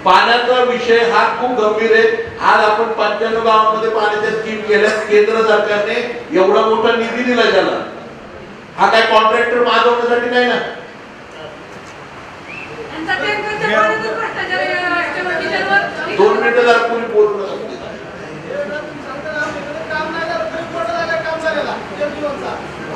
पाण्याचा विषय हा खूप गंभीर आहे. आज आपण 95 गावांमध्ये पाण्याच्या स्कीम केल्या, केंद्र सरकारने एवढा मोठा निधी दिला त्याला. हा काय कॉन्ट्रॅक्टर मागवण्यासाठी नाही ना. दोन मिनिटं जरा कोणी बोलू नका.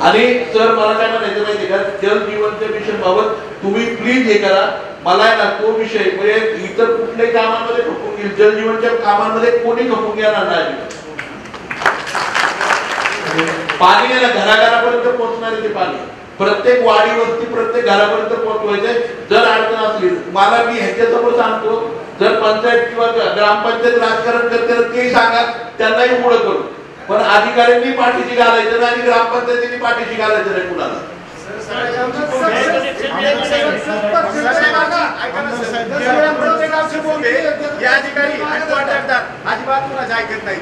आणि सर मला काय म्हणायचं माहिती का, जल जीवनच्या मिशन बाबत तुम्ही प्लीज हे करा. मला आहे ना तो विषय म्हणजे इतर कुठल्याही कामांमध्ये खपून घेईल, जल जीवनच्या कामांमध्ये कोणी खपून घेणार नाही. पाणी आहे ना घराघरापर्यंत पोहोचणार आहे ते पाणी, प्रत्येक वाडी वस्ती प्रत्येक घरापर्यंत पोहोचवायचंय. जर अडचण असली मला मी ह्याच्यासमोर सांगतो, जर पंचायत किंवा ग्रामपंचायत राजकारण करते तेही सांगा, त्यांनाही पुढं करू. पण अधिकाऱ्यांनी पाठीशी घालायचं नाही आणि ग्रामपंचायतींनी पाठीशी घालायचं नाही कुणाला. अजिबात कुणाचं ऐकत नाही.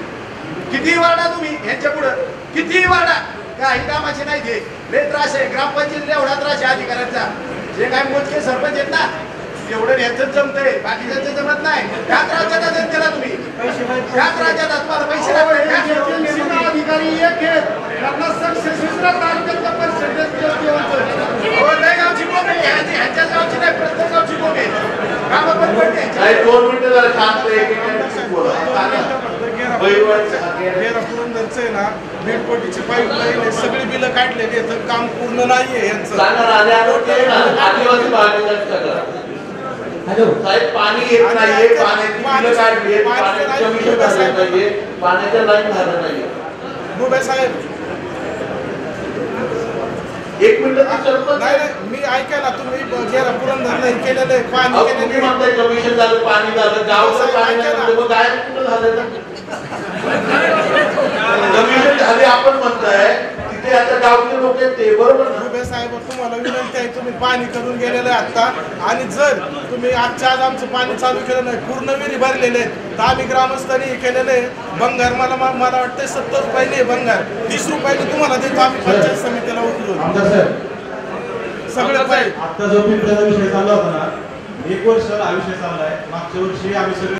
किती वाढा तुम्ही ह्यांच्या पुढं, किती वाढा काही कामाचे नाही ते. लय त्रास आहे ग्रामपंचायतीला, एवढा त्रास आहे अधिकाऱ्यांचा. जे काय मोजके सरपंच आहेत ना एवढं ह्यांचं जमतंय, बाकीच्यांचं जमत नाही. त्याच राज्यात दिला तुम्ही, त्याच राज्यात तुम्हाला पैसे अधिकारी एक आहेत, त्यांना तालुक्यातल्या पर्सेंटेज गावची बोंब आहे, ह्यांच्याच गावची नाही प्रत्येक गावची बोंब आहे. कामं पण पडते. 2 मिनिटं जरा शांत पुरंदरचं आहे ना बेडपोटीची पाईपलाईन सगळी बिलं काढलेली आहेत, काम पूर्ण नाहीये यांचं. हॅलो साहेब, पाणी येत नाहीये, पाण्याची बिलं काढली, पाण्याचं कमिशन झालं नाहीये, पाण्याच्या लाईन झालं नाहीये. मुंबई साहेब एक मिनिट नाही मी ऐका ना, तुम्ही पुरंदरला केलेलं आहे पाणी तुम्ही म्हणताय कमिशन झालं, पाणी झालं, गावचं पाणी नाही, काय कुठं झालं ना कमिशन झाले आपण म्हणताय, तिथे आता गावचे लोक आहेत ते बरोबर ना. साहेब तुम्हाला विनंती आहे, तुम्ही पाणी करून गेलेलं आहे आता, आणि जर तुम्ही आजच्या आज आमचं पाणी चालू केलं नाही, पूर्ण विहिरी भरलेले आहेत, तर आम्ही ग्रामस्थांनी हे केलेलं आहे. भंगार मला वाटतं 70 रुपयाने भंगार, 30 रुपयाने तुम्हाला देतो आम्ही पंचायत समितीला उतरून सगळं पाहिजे. आता जो पिंपळाचा विषय चालला होता ना, 1 वर्ष हा विषय चाललाय. मागच्या वर्षी आम्ही सगळे